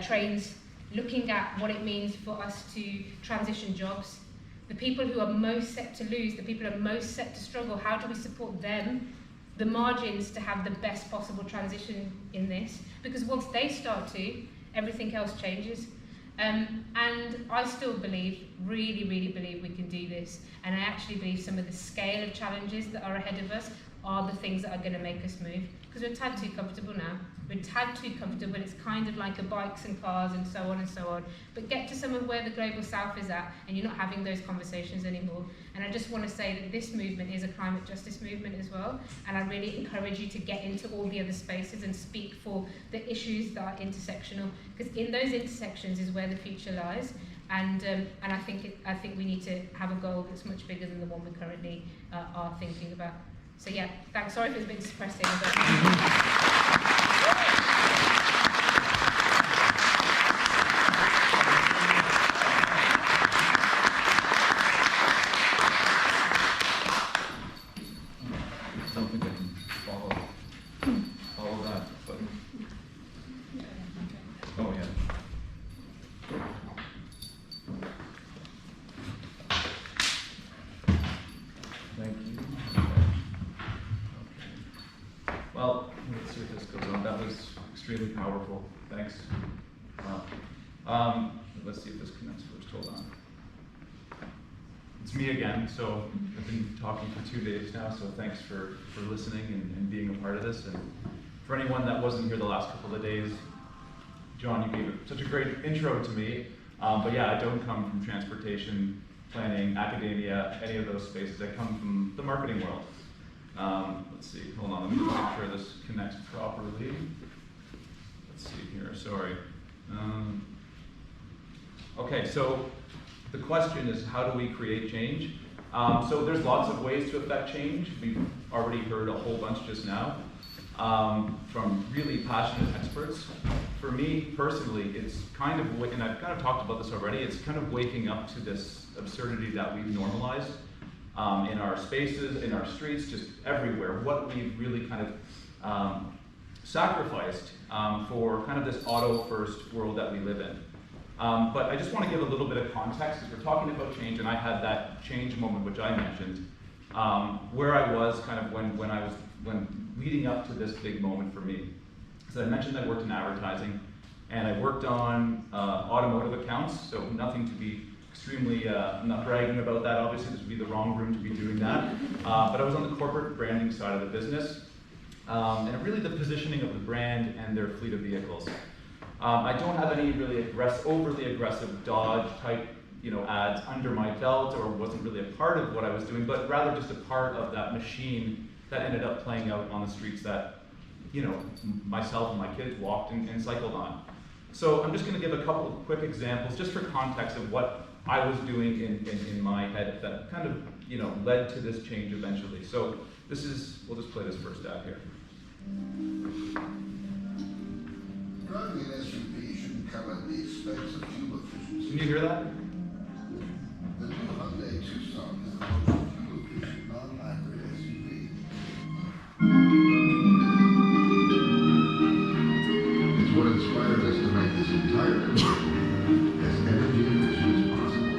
trains, looking at what it means for us to transition jobs. The people who are most set to lose, the people who are most set to struggle, how do we support them? The margins to have the best possible transition in this. Because once they start to, everything else changes. And I still really believe we can do this. And I actually believe some of the scale of challenges that are ahead of us are the things that are going to make us move. Because we're tad too comfortable now. We're tad too comfortable. It's kind of like a bikes and cars and so on and so on. But get to some of where the global south is at, and you're not having those conversations anymore. And I just want to say that this movement is a climate justice movement as well. And I really encourage you to get into all the other spaces and speak for the issues that are intersectional. Because in those intersections is where the future lies. And I think we need to have a goal that's much bigger than the one we currently are thinking about. So yeah, thanks. Sorry if it's a bit depressing. Don't think I can follow that, but oh yeah. Thank you. Well, let's see if this goes on. That was extremely powerful. Thanks. Wow. Let's see if this connects first. Hold on. It's me again. So I've been talking for 2 days now, so thanks for listening and being a part of this. And for anyone that wasn't here the last couple of days, John, you gave such a great intro to me. But yeah, I don't come from transportation, planning, academia, any of those spaces. I come from the marketing world. Let's see, hold on, let me just make sure this connects properly. Let's see here, sorry. Okay, so the question is, how do we create change? So there's lots of ways to affect change. We've already heard a whole bunch just now. from really passionate experts. For me personally, it's kind of, and I've kind of talked about this already, it's kind of waking up to this absurdity that we've normalized in our spaces, in our streets, just everywhere, what we've really kind of sacrificed for kind of this auto-first world that we live in. But I just want to give a little bit of context, because we're talking about change, and I had that change moment, which I mentioned, where I was kind of when leading up to this big moment for me. So I mentioned I worked in advertising, and I worked on automotive accounts, so nothing to be extremely, I'm not bragging about that, obviously this would be the wrong room to be doing that, but I was on the corporate branding side of the business, and really the positioning of the brand and their fleet of vehicles. I don't have any really overly aggressive Dodge type ads under my belt, or wasn't really a part of what I was doing, but rather just a part of that machine that ended up playing out on the streets that myself and my kids walked and cycled on. So I'm just going to give a couple of quick examples just for context of what I was doing in my head that kind of led to this change eventually. So we'll just play this first ad here. Driving an SUV shouldn't come at the expense of fuel efficiency. Can you hear that? The new Hyundai Tucson is the most fuel-efficient non-hybrid SUV. It's what inspired us to make this entire conversion as energy efficient as possible.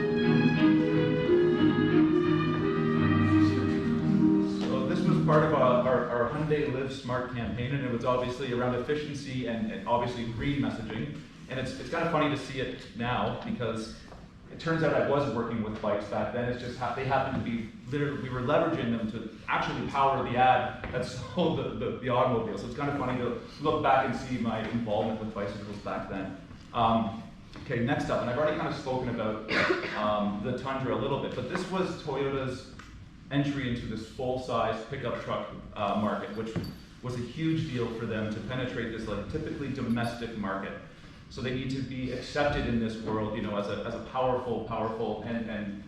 So this was part of our Hyundai Live Smart campaign, and it was obviously around efficiency and obviously green messaging. And it's kind of funny to see it now, because it turns out I was working with bikes back then. It's just they happened to be literally, we were leveraging them to actually power the ad that sold the automobile. So it's kind of funny to look back and see my involvement with bicycles back then. Okay, next up, and I've already kind of spoken about the Tundra a little bit, but this was Toyota's entry into this full-size pickup truck market, which was a huge deal for them to penetrate this typically domestic market. So they need to be accepted in this world, as a powerful and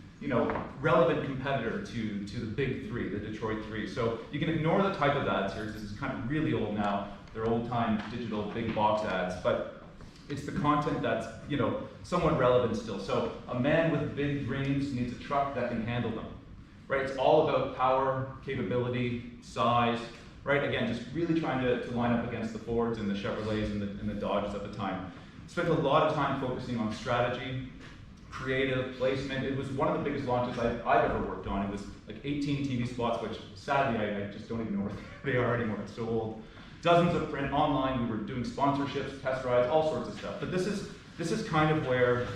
relevant competitor to the big three, the Detroit three. So you can ignore the type of ads here, because this is kind of really old now. They're old-time digital big box ads, but it's the content that's somewhat relevant still. So a man with big dreams needs a truck that can handle them, right? It's all about power, capability, size, right? Again, just really trying to line up against the Fords and the Chevrolets and the Dodges at the time. Spent a lot of time focusing on strategy, creative placement. It was one of the biggest launches I've ever worked on. It was like 18 TV spots, which sadly I just don't even know where they are anymore. It's so old. Dozens of print, online. We were doing sponsorships, test rides, all sorts of stuff. But this is kind of where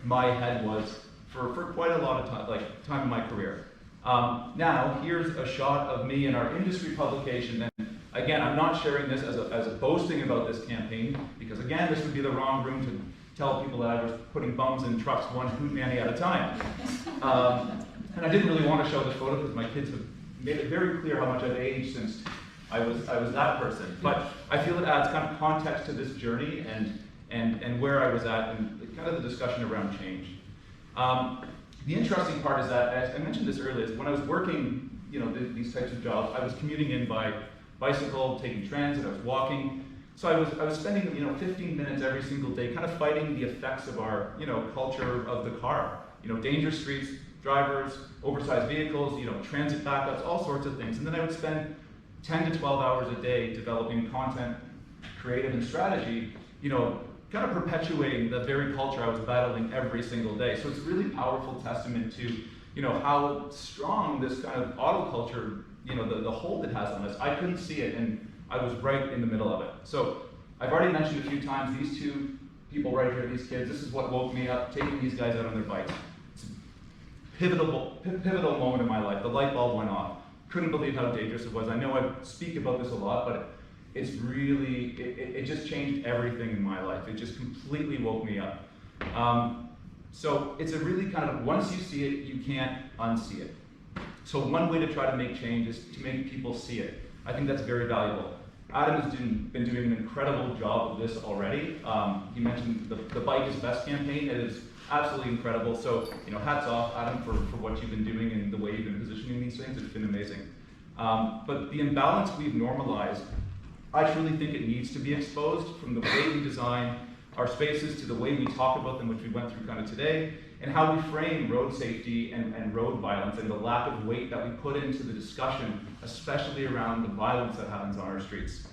my head was for quite a lot of time in my career. Now here's a shot of me in our industry publication. And again, I'm not sharing this as a boasting about this campaign, because again, this would be the wrong room to tell people that I was putting bums in trucks one hootenanny at a time. And I didn't really want to show this photo because my kids have made it very clear how much I've aged since I was that person. But I feel it adds kind of context to this journey and where I was at, and kind of the discussion around change. The interesting part is that, as I mentioned this earlier, is when I was working, these types of jobs, I was commuting in by bicycle, taking transit, I was walking. So I was spending 15 minutes every single day kind of fighting the effects of our culture of the car. Dangerous streets, drivers, oversized vehicles, transit backups, all sorts of things. And then I would spend 10 to 12 hours a day developing content, creative and strategy, kind of perpetuating the very culture I was battling every single day. So it's a really powerful testament to how strong this kind of auto culture, the hold it has on us. I couldn't see it, and I was right in the middle of it. So I've already mentioned a few times these two people right here, these kids. This is what woke me up, taking these guys out on their bikes. It's a pivotal moment in my life. The light bulb went off. Couldn't believe how dangerous it was. I know I speak about this a lot, but it's really, it just changed everything in my life. It just completely woke me up. So it's a really kind of, once you see it, you can't unsee it. So one way to try to make change is to make people see it. I think that's very valuable. Adam has been doing an incredible job of this already. He mentioned the Bike is Best campaign. It is absolutely incredible. So, hats off, Adam, for what you've been doing and the way you've been positioning these things. It's been amazing. But the imbalance we've normalized I truly think it needs to be exposed, from the way we design our spaces to the way we talk about them, which we went through kind of today, and how we frame road safety and road violence, and the lack of weight that we put into the discussion, especially around the violence that happens on our streets.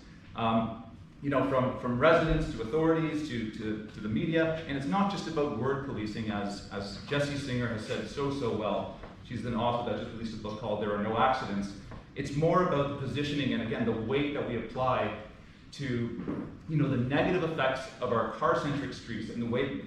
You know, from residents to authorities to the media, and it's not just about word policing, as Jessie Singer has said so well. She's an author that just released a book called There Are No Accidents. It's more about the positioning and, again, the weight that we apply to, you know, the negative effects of our car-centric streets and the way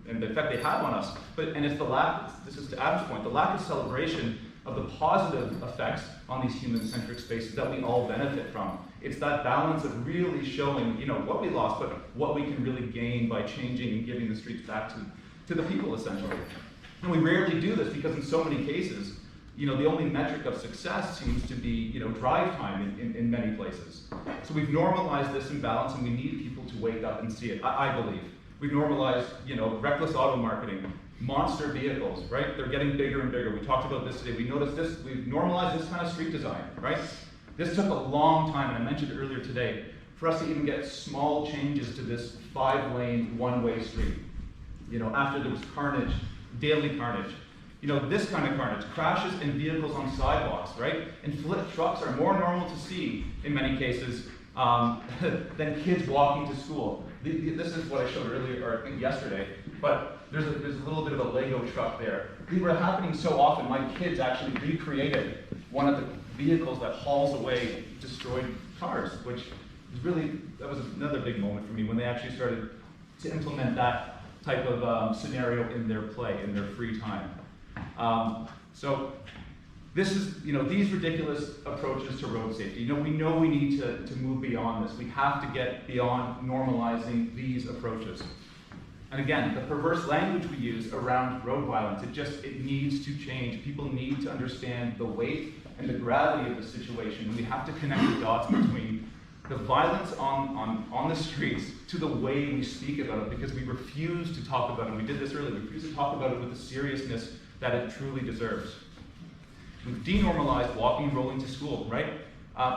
and the effect they have on us. And it's the lack, this is to Adam's point, the lack of celebration of the positive effects on these human-centric spaces that we all benefit from. It's that balance of really showing, you know, what we lost, but what we can really gain by changing and giving the streets back to the people, essentially. And we rarely do this because in so many cases, you know, the only metric of success seems to be, you know, drive time in many places. So we've normalized this imbalance, and we need people to wake up and see it, I believe. We've normalized, you know, reckless auto marketing, monster vehicles, right? They're getting bigger and bigger. We talked about this today. We noticed this, we've normalized this kind of street design, right? This took a long time, and I mentioned earlier today, for us to even get small changes to this 5-lane, one-way street. You know, after there was carnage, daily carnage. You know, this kind of carnage, crashes and vehicles on sidewalks, right? And flipped trucks are more normal to see in many cases than kids walking to school. This is what I showed earlier, or I think yesterday, but there's a little bit of a Lego truck there. These were happening so often, my kids actually recreated one of the vehicles that hauls away destroyed cars, which is really, that was another big moment for me when they actually started to implement that type of scenario in their play, in their free time. So this is, you know, these ridiculous approaches to road safety. You know we need to move beyond this. We have to get beyond normalizing these approaches. And again, the perverse language we use around road violence, it needs to change. People need to understand the weight and the gravity of the situation. And we have to connect the dots between the violence on the streets to the way we speak about it, because we refuse to talk about it. We did this earlier. We refuse to talk about it with the seriousness that it truly deserves. We've denormalized walking and rolling to school, right?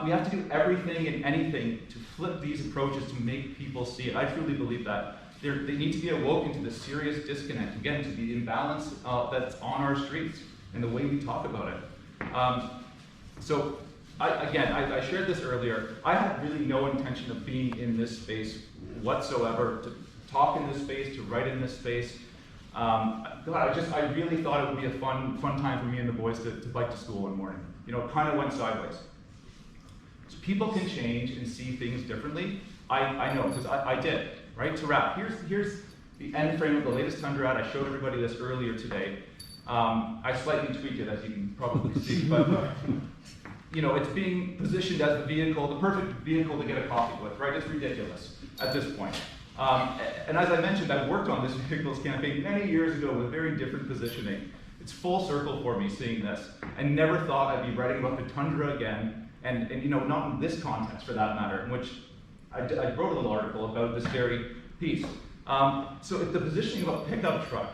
We have to do everything and anything to flip these approaches to make people see it. I truly believe that. They need to be awoken to the serious disconnect, again, to the imbalance that's on our streets and the way we talk about it. So, I shared this earlier. I had really no intention of being in this space whatsoever, to talk in this space, to write in this space. I really thought it would be a fun time for me and the boys to bike to school one morning. You know, it kind of went sideways. So people can change and see things differently. I know, because I did, right? To wrap, here's the end frame of the latest Tundra ad. I showed everybody this earlier today. I slightly tweaked it, as you can probably see, but you know, it's being positioned as the vehicle, the perfect vehicle to get a coffee with, right? It's ridiculous at this point. And as I mentioned, I worked on this vehicles campaign many years ago with very different positioning. It's full circle for me seeing this. I never thought I'd be writing about the Tundra again, and you know, not in this context for that matter, in which I wrote a little article about this very piece. So if the positioning of a pickup truck,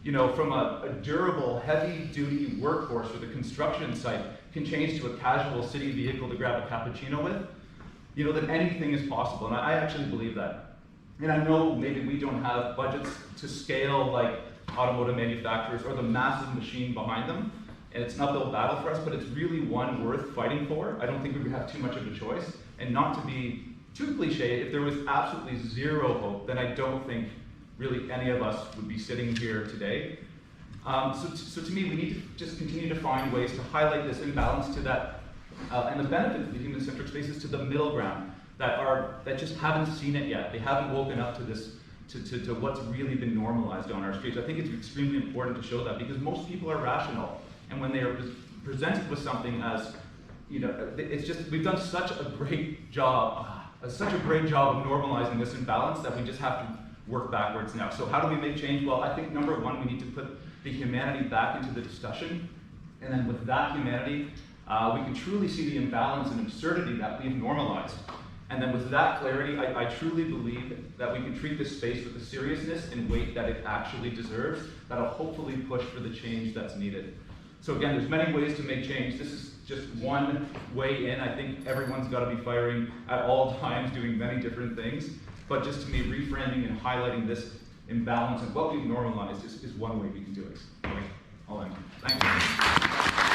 you know, from a durable, heavy-duty workhorse with a construction site can change to a casual city vehicle to grab a cappuccino with, you know, then anything is possible, and I actually believe that. And I know maybe we don't have budgets to scale like automotive manufacturers or the massive machine behind them, and it's an uphill battle for us, but it's really one worth fighting for. I don't think we would have too much of a choice, and not to be too cliche, if there was absolutely zero hope, then I don't think really any of us would be sitting here today. So to me, we need to just continue to find ways to highlight this imbalance to that, and the benefits of the human-centric spaces to the middle ground that just haven't seen it yet. They haven't woken up to this, to what's really been normalized on our streets. I think it's extremely important to show that, because most people are rational, and when they are presented with something as, you know, it's just, we've done such a great job of normalizing this imbalance that we just have to work backwards now. So how do we make change? Well, I think number one, we need to put the humanity back into the discussion, and then with that humanity, we can truly see the imbalance and absurdity that we've normalized. And then with that clarity, I truly believe that we can treat this space with the seriousness and weight that it actually deserves, that'll hopefully push for the change that's needed. So again, there's many ways to make change. This is just one way in. I think everyone's got to be firing at all times, doing many different things. But just to me, reframing and highlighting this imbalance and what we've normalized is one way we can do it. Okay, I'll end. Thank you.